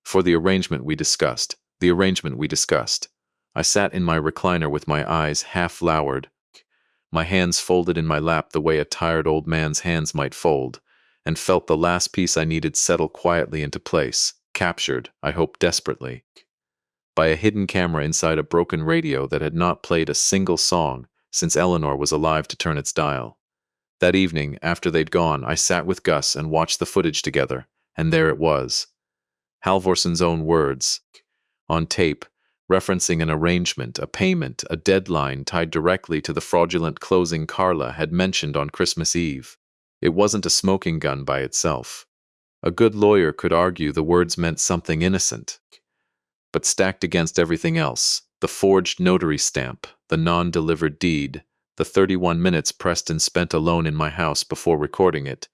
"For the arrangement we discussed. The arrangement we discussed." I sat in my recliner with my eyes half lowered, my hands folded in my lap the way a tired old man's hands might fold, and felt the last piece I needed settle quietly into place, captured, I hoped desperately, by a hidden camera inside a broken radio that had not played a single song since Eleanor was alive to turn its dial. That evening, after they'd gone, I sat with Gus and watched the footage together, and there it was. Halvorson's own words, on tape, referencing an arrangement, a payment, a deadline tied directly to the fraudulent closing Carla had mentioned on Christmas Eve. It wasn't a smoking gun by itself. A good lawyer could argue the words meant something innocent. But stacked against everything else, the forged notary stamp, the non-delivered deed, the 31 minutes Preston spent alone in my house before recording it,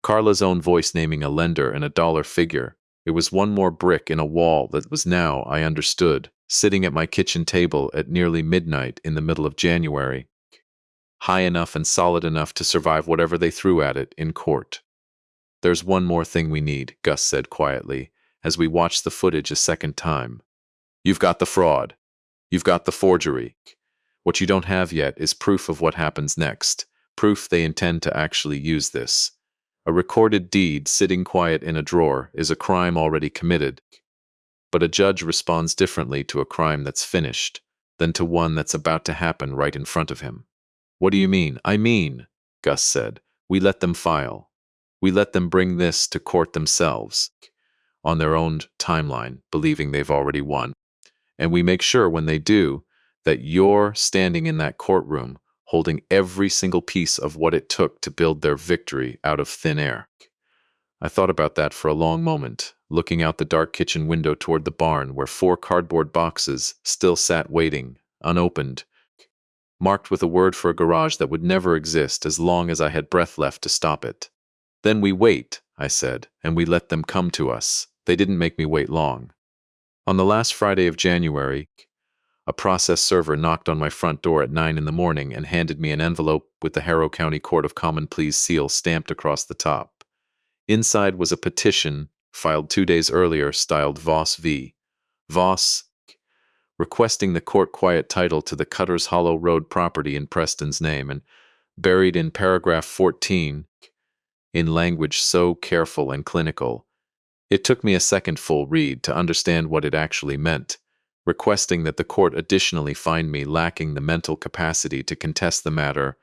Carla's own voice naming a lender and a dollar figure, it was one more brick in a wall that was now, I understood, sitting at my kitchen table at nearly midnight in the middle of January, high enough and solid enough to survive whatever they threw at it in court. "There's one more thing we need," Gus said quietly, as we watched the footage a second time. "You've got the fraud. You've got the forgery. What you don't have yet is proof of what happens next, proof they intend to actually use this. A recorded deed sitting quiet in a drawer is a crime already committed, but a judge responds differently to a crime that's finished than to one that's about to happen right in front of him." "What do you mean?" "I mean," Gus said, "we let them file. We let them bring this to court themselves, on their own timeline, believing they've already won. And we make sure when they do that you're standing in that courtroom holding every single piece of what it took to build their victory out of thin air." I thought about that for a long moment, looking out the dark kitchen window toward the barn where 4 cardboard boxes still sat waiting, unopened, marked with a word for a garage that would never exist as long as I had breath left to stop it. "Then we wait," I said, "and we let them come to us." They didn't make me wait long. On the last Friday of January, a process server knocked on my front door at 9 in the morning and handed me an envelope with the Harrow County Court of Common Pleas seal stamped across the top. Inside was a petition, filed 2 days earlier, styled Voss v. Voss, requesting the court quiet title to the Cutters Hollow Road property in Preston's name, and buried in paragraph 14, in language so careful and clinical, it took me a second full read to understand what it actually meant, requesting that the court additionally find me lacking the mental capacity to contest the matter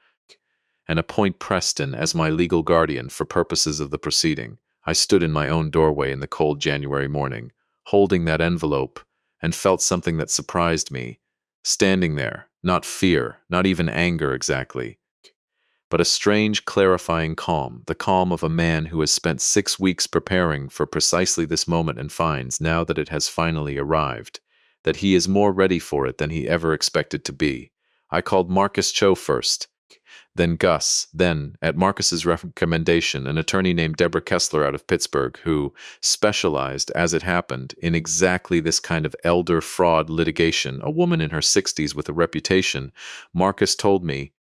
and appoint Preston as my legal guardian for purposes of the proceeding. I stood in my own doorway in the cold January morning, holding that envelope, and felt something that surprised me. Standing there, not fear, not even anger exactly, but a strange clarifying calm, the calm of a man who has spent 6 weeks preparing for precisely this moment and finds, now that it has finally arrived, that he is more ready for it than he ever expected to be. I called Marcus Cho first, then Gus, then, at Marcus's recommendation, an attorney named Deborah Kessler out of Pittsburgh, who specialized, as it happened, in exactly this kind of elder fraud litigation, a woman in her 60s with a reputation, Marcus told me,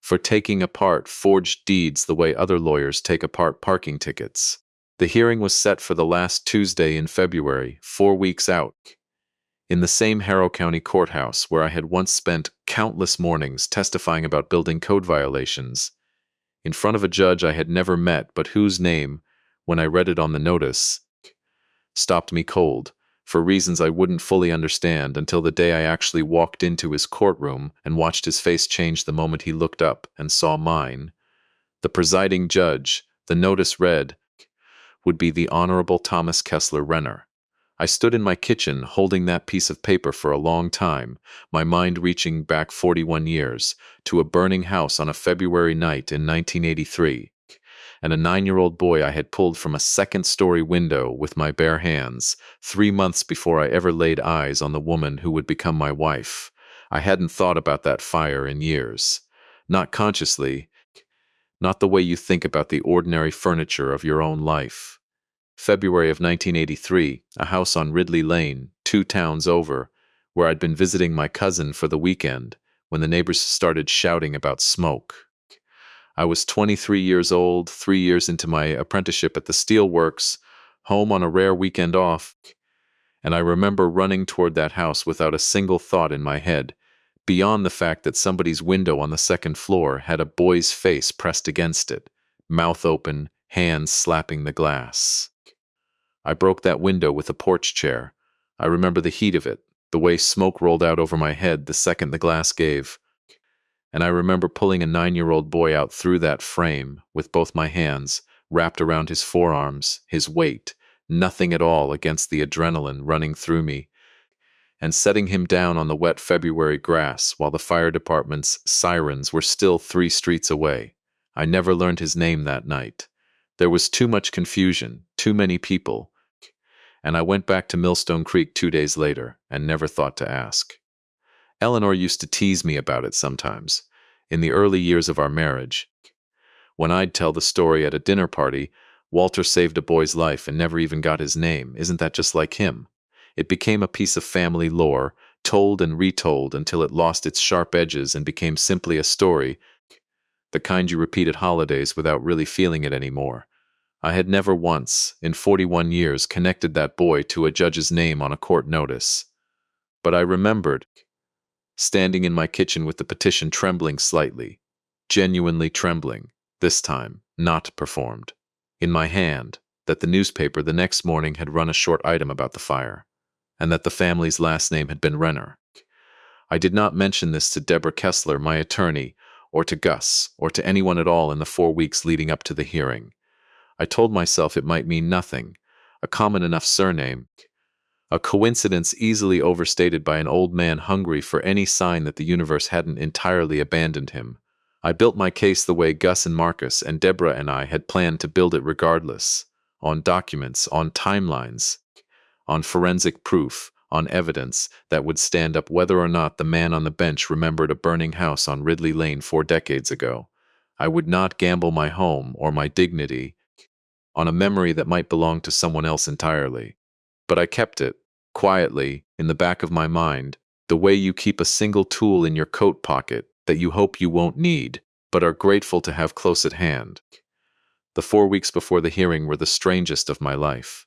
for taking apart forged deeds the way other lawyers take apart parking tickets. The hearing was set for the last Tuesday in February, 4 weeks out, in the same Harrow County courthouse where I had once spent countless mornings testifying about building code violations, in front of a judge I had never met but whose name, when I read it on the notice, stopped me cold, for reasons I wouldn't fully understand until the day I actually walked into his courtroom and watched his face change the moment he looked up and saw mine. The presiding judge, the notice read, would be the Honorable Thomas Kessler Renner. I stood in my kitchen holding that piece of paper for a long time, my mind reaching back 41 years, to a burning house on a February night in 1983. and a 9-year-old boy I had pulled from a second-story window with my bare hands, 3 months before I ever laid eyes on the woman who would become my wife. I hadn't thought about that fire in years. Not consciously, not the way you think about the ordinary furniture of your own life. February of 1983, a house on Ridley Lane, 2 towns over, where I'd been visiting my cousin for the weekend, when the neighbors started shouting about smoke. I was 23 years old, 3 years into my apprenticeship at the steelworks, home on a rare weekend off, and I remember running toward that house without a single thought in my head, beyond the fact that somebody's window on the second floor had a boy's face pressed against it, mouth open, hands slapping the glass. I broke that window with a porch chair. I remember the heat of it, the way smoke rolled out over my head the second the glass gave. And I remember pulling a 9-year-old boy out through that frame with both my hands wrapped around his forearms, his weight, nothing at all against the adrenaline running through me, and setting him down on the wet February grass while the fire department's sirens were still 3 streets away. I never learned his name that night. There was too much confusion, too many people, and I went back to Millstone Creek 2 days later and never thought to ask. Eleanor used to tease me about it sometimes, in the early years of our marriage. When I'd tell the story at a dinner party, Walter saved a boy's life and never even got his name. Isn't that just like him? It became a piece of family lore, told and retold until it lost its sharp edges and became simply a story, the kind you repeat at holidays without really feeling it anymore. I had never once, in 41 years, connected that boy to a judge's name on a court notice. But I remembered, standing in my kitchen with the petition trembling slightly, genuinely trembling, this time, not performed, in my hand, that the newspaper the next morning had run a short item about the fire, and that the family's last name had been Renner. I did not mention this to Deborah Kessler, my attorney, or to Gus, or to anyone at all in the 4 weeks leading up to the hearing. I told myself it might mean nothing, a common enough surname, a coincidence easily overstated by an old man hungry for any sign that the universe hadn't entirely abandoned him. I built my case the way Gus and Marcus and Deborah and I had planned to build it regardless, on documents, on timelines, on forensic proof, on evidence that would stand up whether or not the man on the bench remembered a burning house on Ridley Lane 4 decades ago. I would not gamble my home or my dignity on a memory that might belong to someone else entirely. But I kept it, quietly, in the back of my mind, the way you keep a single tool in your coat pocket that you hope you won't need, but are grateful to have close at hand. The 4 weeks before the hearing were the strangest of my life.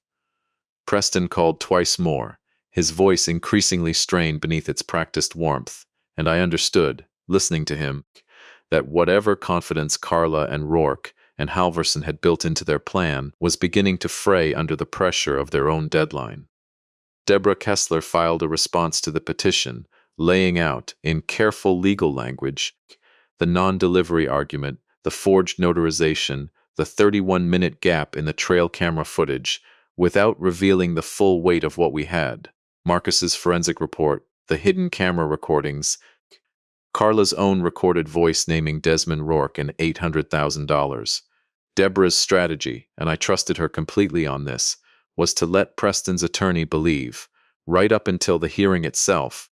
Preston called twice more, his voice increasingly strained beneath its practiced warmth, and I understood, listening to him, that whatever confidence Carla and Rourke and Halverson had built into their plan was beginning to fray under the pressure of their own deadline. Deborah Kessler filed a response to the petition, laying out, in careful legal language, the non-delivery argument, the forged notarization, the 31-minute gap in the trail camera footage, without revealing the full weight of what we had. Marcus's forensic report, the hidden camera recordings, Carla's own recorded voice naming Desmond Rourke and $800,000. Deborah's strategy, and I trusted her completely on this, was to let Preston's attorney believe, right up until the hearing itself,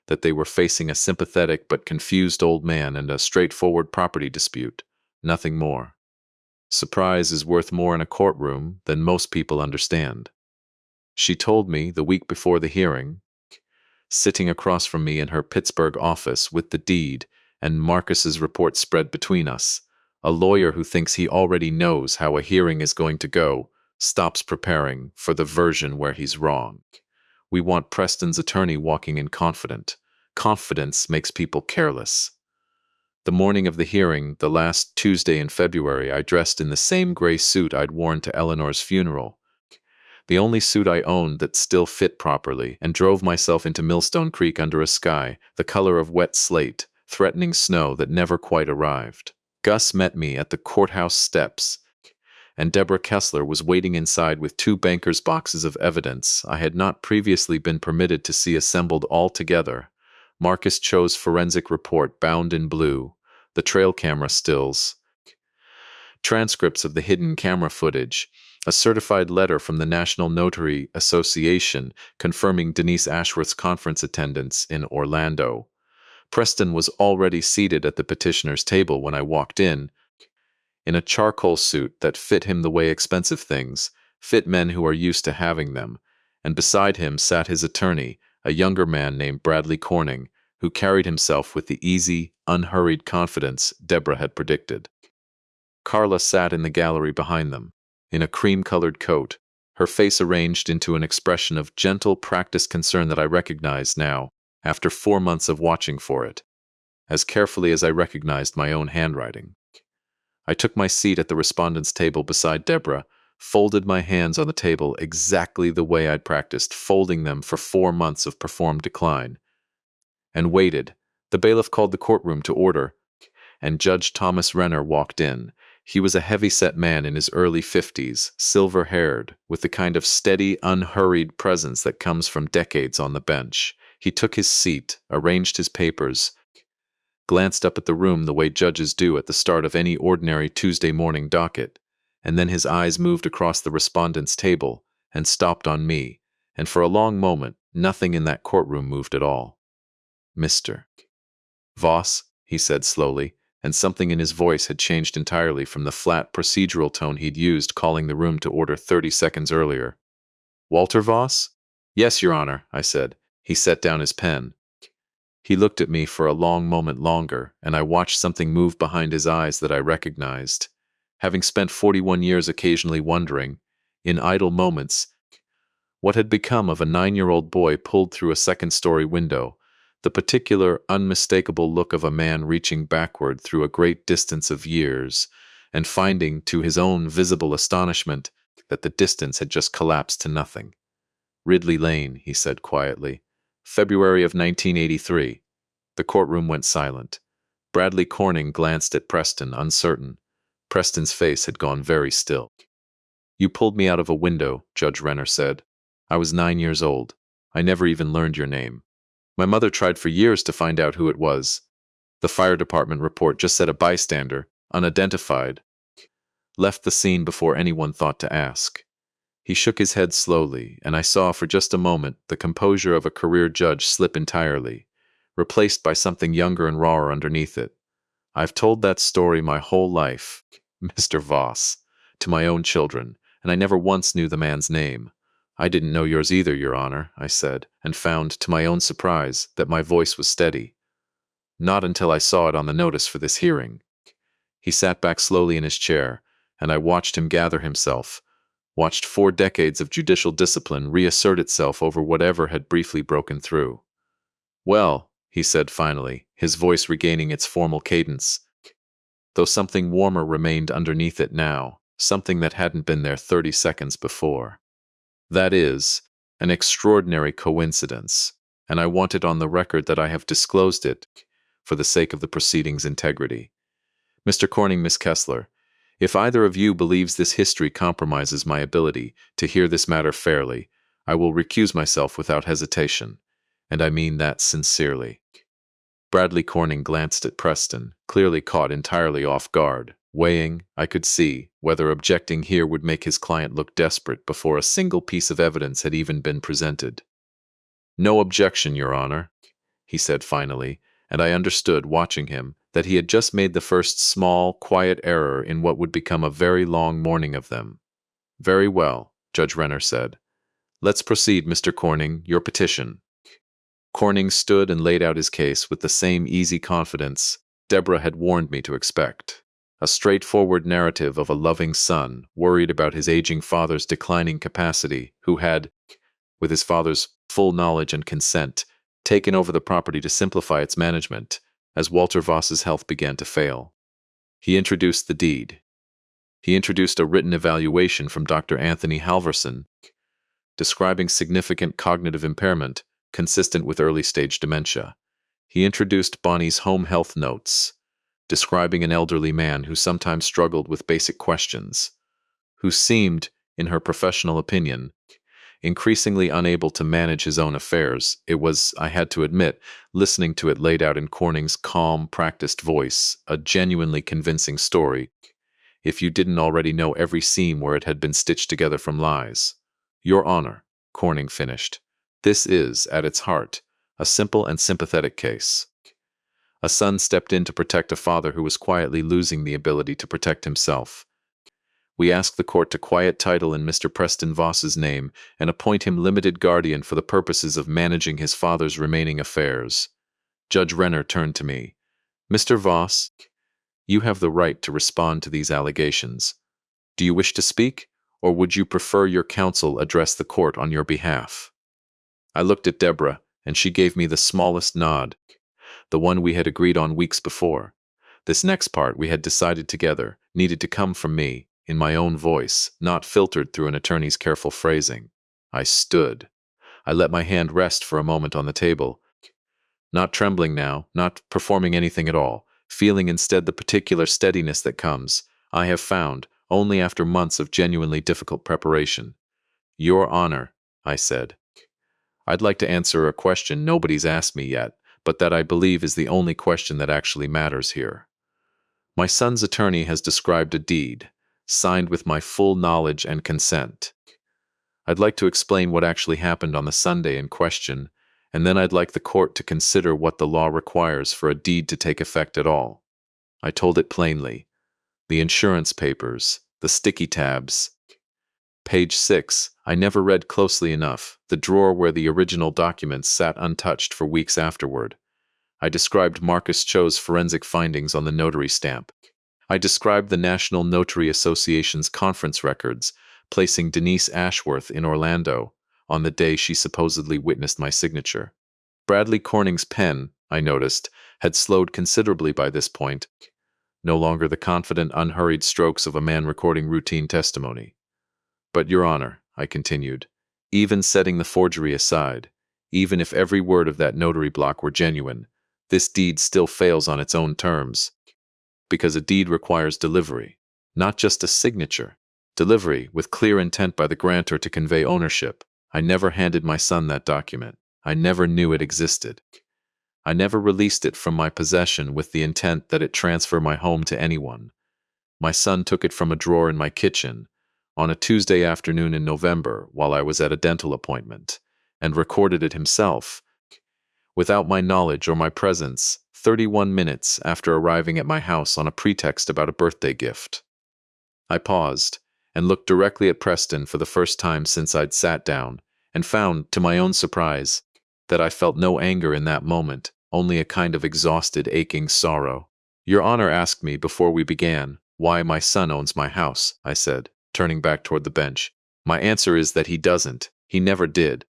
that they were facing a sympathetic but confused old man and a straightforward property dispute, nothing more. Surprise is worth more in a courtroom than most people understand. She told me the week before the hearing, sitting across from me in her Pittsburgh office with the deed and Marcus's report spread between us, a lawyer who thinks he already knows how a hearing is going to go stops preparing for the version where he's wrong. We want Preston's attorney walking in confident. Confidence makes people careless. The morning of the hearing, the last Tuesday in February, I dressed in the same gray suit I'd worn to Eleanor's funeral, the only suit I owned that still fit properly, and drove myself into Millstone Creek under a sky, the color of wet slate, threatening snow that never quite arrived. Gus met me at the courthouse steps, and Deborah Kessler was waiting inside with 2 bankers' boxes of evidence I had not previously been permitted to see assembled all together. Marcus Cho's forensic report bound in blue, the trail camera stills, transcripts of the hidden camera footage, a certified letter from the National Notary Association confirming Denise Ashworth's conference attendance in Orlando. Preston was already seated at the petitioner's table when I walked in a charcoal suit that fit him the way expensive things fit men who are used to having them, and beside him sat his attorney, a younger man named Bradley Corning, who carried himself with the easy, unhurried confidence Deborah had predicted. Carla sat in the gallery behind them, in a cream-colored coat, her face arranged into an expression of gentle, practiced concern that I recognized now, after 4 months of watching for it, as carefully as I recognized my own handwriting. I took my seat at the respondent's table beside Deborah, folded my hands on the table exactly the way I'd practiced folding them for 4 months of performed decline, and waited. The bailiff called the courtroom to order, and Judge Thomas Renner walked in. He was a heavy-set man in his early 50s, silver-haired, with the kind of steady, unhurried presence that comes from decades on the bench. He took his seat, arranged his papers, glanced up at the room the way judges do at the start of any ordinary Tuesday morning docket, and then his eyes moved across the respondent's table and stopped on me, and for a long moment nothing in that courtroom moved at all. "Mr. Voss," he said slowly, and something in his voice had changed entirely from the flat procedural tone he'd used calling the room to order 30 seconds earlier. "Walter Voss?" "Yes, Your Honor," I said. He set down his pen. He looked at me for a long moment longer, and I watched something move behind his eyes that I recognized. Having spent 41 years occasionally wondering, in idle moments, what had become of a 9-year-old boy pulled through a second-story window, the particular, unmistakable look of a man reaching backward through a great distance of years, and finding, to his own visible astonishment, that the distance had just collapsed to nothing. "Ridley Lane," he said quietly. "February of 1983. The courtroom went silent. Bradley Corning glanced at Preston, uncertain. Preston's face had gone very still. "You pulled me out of a window," Judge Renner said. "I was 9 years old. I never even learned your name. My mother tried for years to find out who it was. The fire department report just said a bystander, unidentified, left the scene before anyone thought to ask." He shook his head slowly, and I saw for just a moment the composure of a career judge slip entirely, replaced by something younger and rawer underneath it. "I've told that story my whole life, Mr. Voss, to my own children, and I never once knew the man's name." "I didn't know yours either, Your Honor," I said, and found, to my own surprise, that my voice was steady. "Not until I saw it on the notice for this hearing." He sat back slowly in his chair, and I watched him gather himself, watched 4 decades of judicial discipline reassert itself over whatever had briefly broken through. "Well," he said finally, his voice regaining its formal cadence, though something warmer remained underneath it now, something that hadn't been there 30 seconds before. "That is an extraordinary coincidence, and I want it on the record that I have disclosed it for the sake of the proceeding's integrity. Mr. Corning, Miss Kessler, if either of you believes this history compromises my ability to hear this matter fairly, I will recuse myself without hesitation, and I mean that sincerely." Bradley Corning glanced at Preston, clearly caught entirely off guard, weighing, I could see, whether objecting here would make his client look desperate before a single piece of evidence had even been presented. "No objection, Your Honor," he said finally, and I understood, watching him, that he had just made the first small, quiet error in what would become a very long morning of them. "Very well," Judge Renner said. "Let's proceed, Mr. Corning, your petition." Corning stood and laid out his case with the same easy confidence Deborah had warned me to expect. A straightforward narrative of a loving son, worried about his aging father's declining capacity, who had, with his father's full knowledge and consent, taken over the property to simplify its management, as Walter Voss's health began to fail. He introduced the deed. He introduced a written evaluation from Dr. Anthony Halverson, describing significant cognitive impairment consistent with early-stage dementia. He introduced Bonnie's home health notes, describing an elderly man who sometimes struggled with basic questions, who seemed, in her professional opinion, increasingly unable to manage his own affairs. It was, I had to admit, listening to it laid out in Corning's calm, practiced voice, a genuinely convincing story, if you didn't already know every seam where it had been stitched together from lies. Your Honor, Corning finished. This is, at its heart, a simple and sympathetic case. A son stepped in to protect a father who was quietly losing the ability to protect himself. We ask the court to quiet title in Mr. Preston Voss's name and appoint him limited guardian for the purposes of managing his father's remaining affairs. Judge Renner turned to me. Mr. Voss, you have the right to respond to these allegations. Do you wish to speak, or would you prefer your counsel address the court on your behalf? I looked at Deborah, and she gave me the smallest nod, the one we had agreed on weeks before. This next part we had decided together needed to come from me, in my own voice, not filtered through an attorney's careful phrasing. I stood. I let my hand rest for a moment on the table, not trembling now, not performing anything at all, feeling instead the particular steadiness that comes, I have found, only after months of genuinely difficult preparation. Your Honor, I said, I'd like to answer a question nobody's asked me yet, but that I believe is the only question that actually matters here. My son's attorney has described a deed, signed with my full knowledge and consent. I'd like to explain what actually happened on the Sunday in question, and then I'd like the court to consider what the law requires for a deed to take effect at all. I told it plainly. The insurance papers, the sticky tabs. Page 6, I never read closely enough, the drawer where the original documents sat untouched for weeks afterward. I described Marcus Cho's forensic findings on the notary stamp. I described the National Notary Association's conference records, placing Denise Ashworth in Orlando on the day she supposedly witnessed my signature. Bradley Corning's pen, I noticed, had slowed considerably by this point, no longer the confident, unhurried strokes of a man recording routine testimony. But, Your Honor, I continued, even setting the forgery aside, even if every word of that notary block were genuine, this deed still fails on its own terms, because a deed requires delivery, not just a signature. Delivery, with clear intent by the grantor to convey ownership. I never handed my son that document. I never knew it existed. I never released it from my possession with the intent that it transfer my home to anyone. My son took it from a drawer in my kitchen on a Tuesday afternoon in November while I was at a dental appointment, and recorded it himself, without my knowledge or my presence, 31 minutes after arriving at my house on a pretext about a birthday gift. I paused and looked directly at Preston for the first time since I'd sat down, and found, to my own surprise, that I felt no anger in that moment, only a kind of exhausted, aching sorrow. Your Honor asked me before we began why my son owns my house, I said, turning back toward the bench. My answer is that he doesn't. He never did.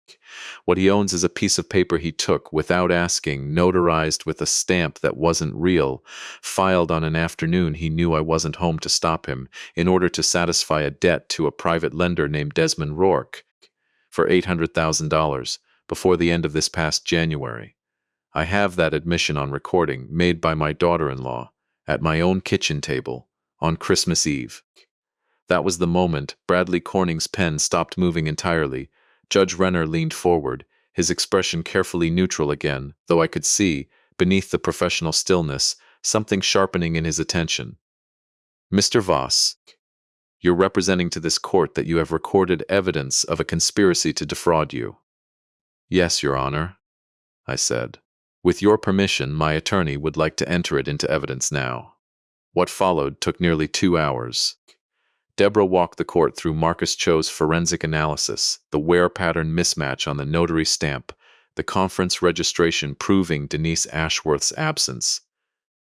What he owns is a piece of paper he took without asking, notarized with a stamp that wasn't real, filed on an afternoon he knew I wasn't home to stop him, in order to satisfy a debt to a private lender named Desmond Rourke for $800,000 before the end of this past January. I have that admission on recording, made by my daughter-in-law, at my own kitchen table, on Christmas Eve. That was the moment Bradley Corning's pen stopped moving entirely. Judge Renner leaned forward, his expression carefully neutral again, though I could see, beneath the professional stillness, something sharpening in his attention. Mr. Voss, you're representing to this court that you have recorded evidence of a conspiracy to defraud you. Yes, Your Honor, I said. With your permission, my attorney would like to enter it into evidence now. What followed took nearly 2 hours. Deborah walked the court through Marcus Cho's forensic analysis, the wear pattern mismatch on the notary stamp, the conference registration proving Denise Ashworth's absence.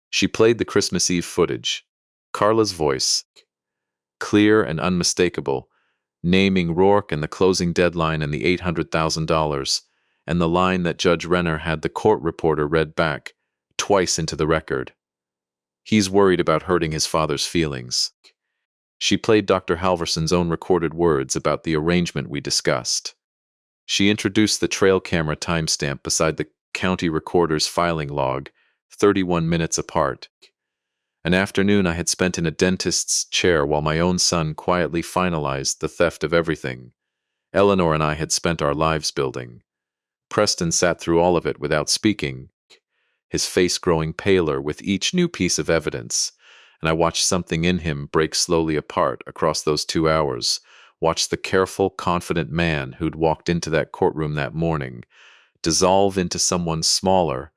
She played the Christmas Eve footage. Carla's voice, clear and unmistakable, naming Rourke and the closing deadline and the $800,000, and the line that Judge Renner had the court reporter read back, twice into the record. He's worried about hurting his father's feelings. She played Dr. Halverson's own recorded words about the arrangement we discussed. She introduced the trail camera timestamp beside the county recorder's filing log, 31 minutes apart. An afternoon I had spent in a dentist's chair while my own son quietly finalized the theft of everything. Eleanor and I had spent our lives building. Preston sat through all of it without speaking, his face growing paler with each new piece of evidence, and I watched something in him break slowly apart across those 2 hours, watched the careful, confident man who'd walked into that courtroom that morning dissolve into someone smaller,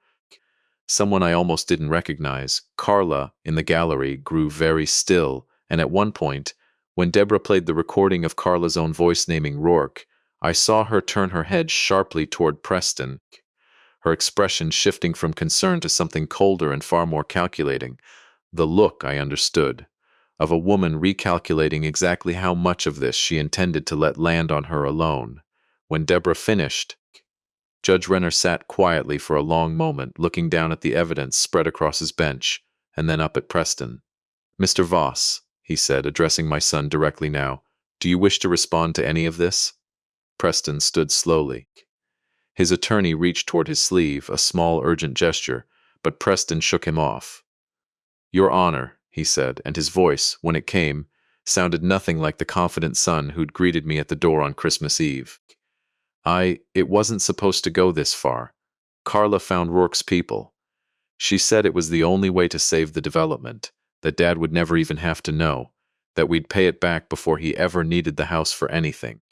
someone I almost didn't recognize. Carla, in the gallery, grew very still, and at one point, when Deborah played the recording of Carla's own voice naming Rourke, I saw her turn her head sharply toward Preston, her expression shifting from concern to something colder and far more calculating. The look, I understood, of a woman recalculating exactly how much of this she intended to let land on her alone. When Deborah finished, Judge Renner sat quietly for a long moment, looking down at the evidence spread across his bench, and then up at Preston. "Mr. Voss," he said, addressing my son directly now, "do you wish to respond to any of this?" Preston stood slowly. His attorney reached toward his sleeve, a small, urgent gesture, but Preston shook him off. "Your Honor," he said, and his voice, when it came, sounded nothing like the confident son who'd greeted me at the door on Christmas Eve. It wasn't supposed to go this far. Carla found Rourke's people. She said it was the only way to save the development, that Dad would never even have to know, that we'd pay it back before he ever needed the house for anything.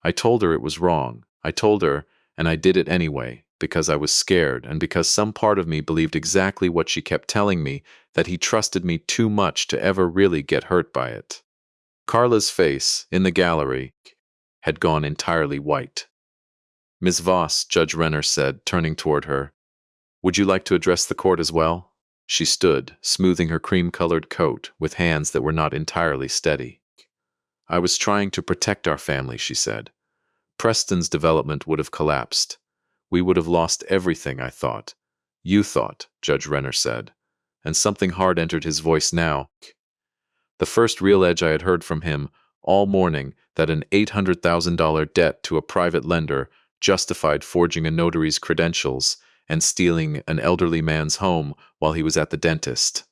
I told her it was wrong. I told her, and I did it anyway, because I was scared and because some part of me believed exactly what she kept telling me, that he trusted me too much to ever really get hurt by it. Carla's face, in the gallery, had gone entirely white. "Ms. Voss," Judge Renner said, turning toward her, "would you like to address the court as well?" She stood, smoothing her cream-colored coat, with hands that were not entirely steady. "I was trying to protect our family," she said. "Preston's development would have collapsed. We would have lost everything, I thought. You thought," Judge Renner said, and something hard entered his voice now. The first real edge I had heard from him all morning, that an $800,000 debt to a private lender justified forging a notary's credentials and stealing an elderly man's home while he was at the dentist.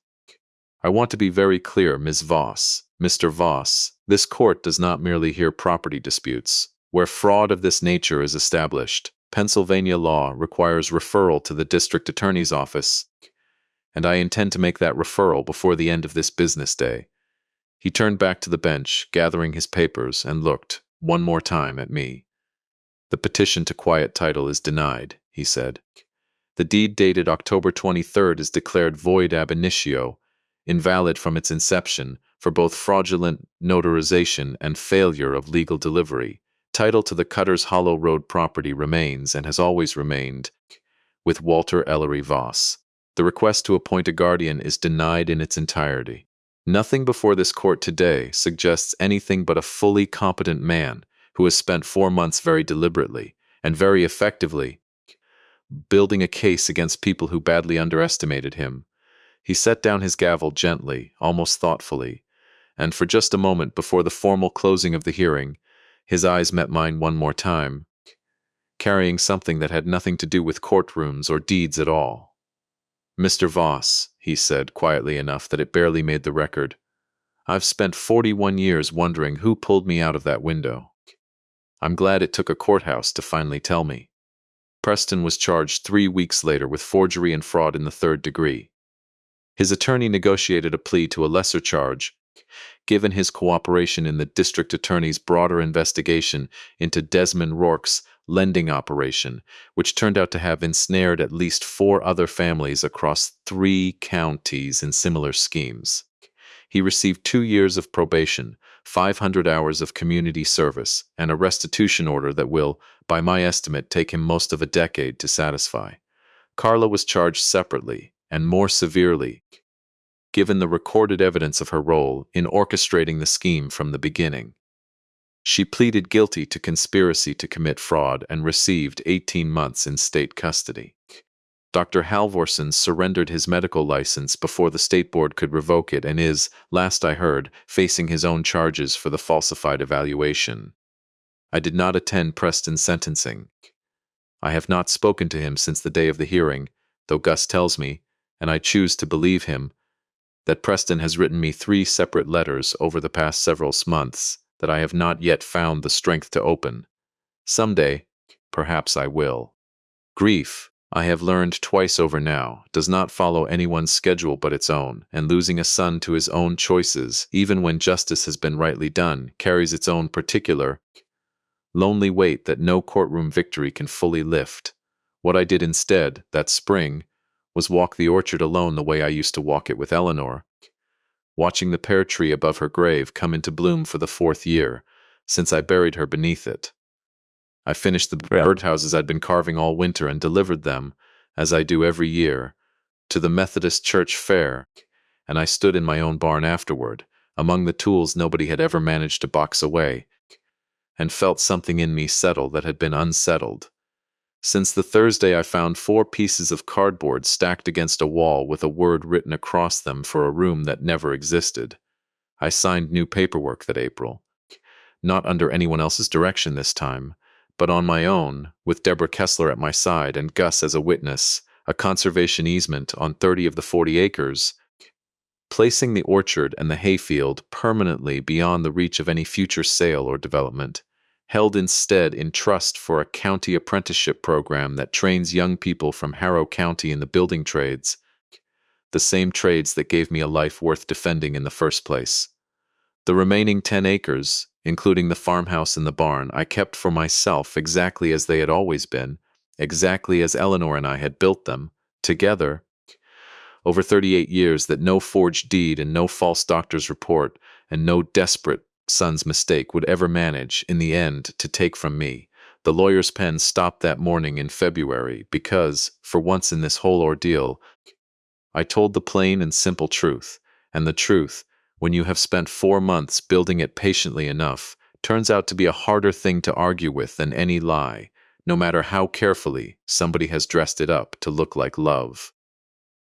"I want to be very clear, Ms. Voss, Mr. Voss, this court does not merely hear property disputes. Where fraud of this nature is established, Pennsylvania law requires referral to the district attorney's office, and I intend to make that referral before the end of this business day." He turned back to the bench, gathering his papers, and looked, one more time, at me. "The petition to quiet title is denied," he said. "The deed dated October 23rd is declared void ab initio, invalid from its inception, for both fraudulent notarization and failure of legal delivery. Title to the Cutter's Hollow Road property remains, and has always remained, with Walter Ellery Voss. The request to appoint a guardian is denied in its entirety. Nothing before this court today suggests anything but a fully competent man who has spent 4 months very deliberately and very effectively building a case against people who badly underestimated him." He set down his gavel gently, almost thoughtfully, and for just a moment before the formal closing of the hearing, his eyes met mine one more time, carrying something that had nothing to do with courtrooms or deeds at all. "Mr. Voss," he said quietly enough that it barely made the record, "I've spent 41 years wondering who pulled me out of that window. I'm glad it took a courthouse to finally tell me." Preston was charged 3 weeks later with forgery and fraud in the 3rd degree. His attorney negotiated a plea to a lesser charge, given his cooperation in the district attorney's broader investigation into Desmond Rourke's lending operation, which turned out to have ensnared at least 4 other families across 3 counties in similar schemes. He received 2 years of probation, 500 hours of community service, and a restitution order that will, by my estimate, take him most of a decade to satisfy. Carla was charged separately and more severely, given the recorded evidence of her role in orchestrating the scheme from the beginning. She pleaded guilty to conspiracy to commit fraud and received 18 months in state custody. Dr. Halvorson surrendered his medical license before the state board could revoke it and is, last I heard, facing his own charges for the falsified evaluation. I did not attend Preston's sentencing. I have not spoken to him since the day of the hearing, though Gus tells me, and I choose to believe him, that Preston has written me 3 separate letters over the past several months that I have not yet found the strength to open. Someday, perhaps I will. Grief, I have learned twice over now, does not follow anyone's schedule but its own, and losing a son to his own choices, even when justice has been rightly done, carries its own particular, lonely weight that no courtroom victory can fully lift. What I did instead, that spring, was walk the orchard alone the way I used to walk it with Eleanor, watching the pear tree above her grave come into bloom for the 4th year, since I buried her beneath it. I finished the birdhouses I'd been carving all winter and delivered them, as I do every year, to the Methodist Church Fair, and I stood in my own barn afterward, among the tools nobody had ever managed to box away, and felt something in me settle that had been unsettled. Since the Thursday I found 4 pieces of cardboard stacked against a wall with a word written across them for a room that never existed. I signed new paperwork that April. Not under anyone else's direction this time, but on my own, with Deborah Kessler at my side and Gus as a witness, a conservation easement on 30 of the 40 acres, placing the orchard and the hayfield permanently beyond the reach of any future sale or development, held instead in trust for a county apprenticeship program that trains young people from Harrow County in the building trades, the same trades that gave me a life worth defending in the first place. The remaining 10 acres, including the farmhouse and the barn, I kept for myself exactly as they had always been, exactly as Eleanor and I had built them, together, over 38 years, that no forged deed and no false doctor's report and no desperate son's mistake would ever manage, in the end, to take from me. The lawyer's pen stopped that morning in February because, for once in this whole ordeal, I told the plain and simple truth, and the truth, when you have spent 4 months building it patiently enough, turns out to be a harder thing to argue with than any lie, no matter how carefully somebody has dressed it up to look like love.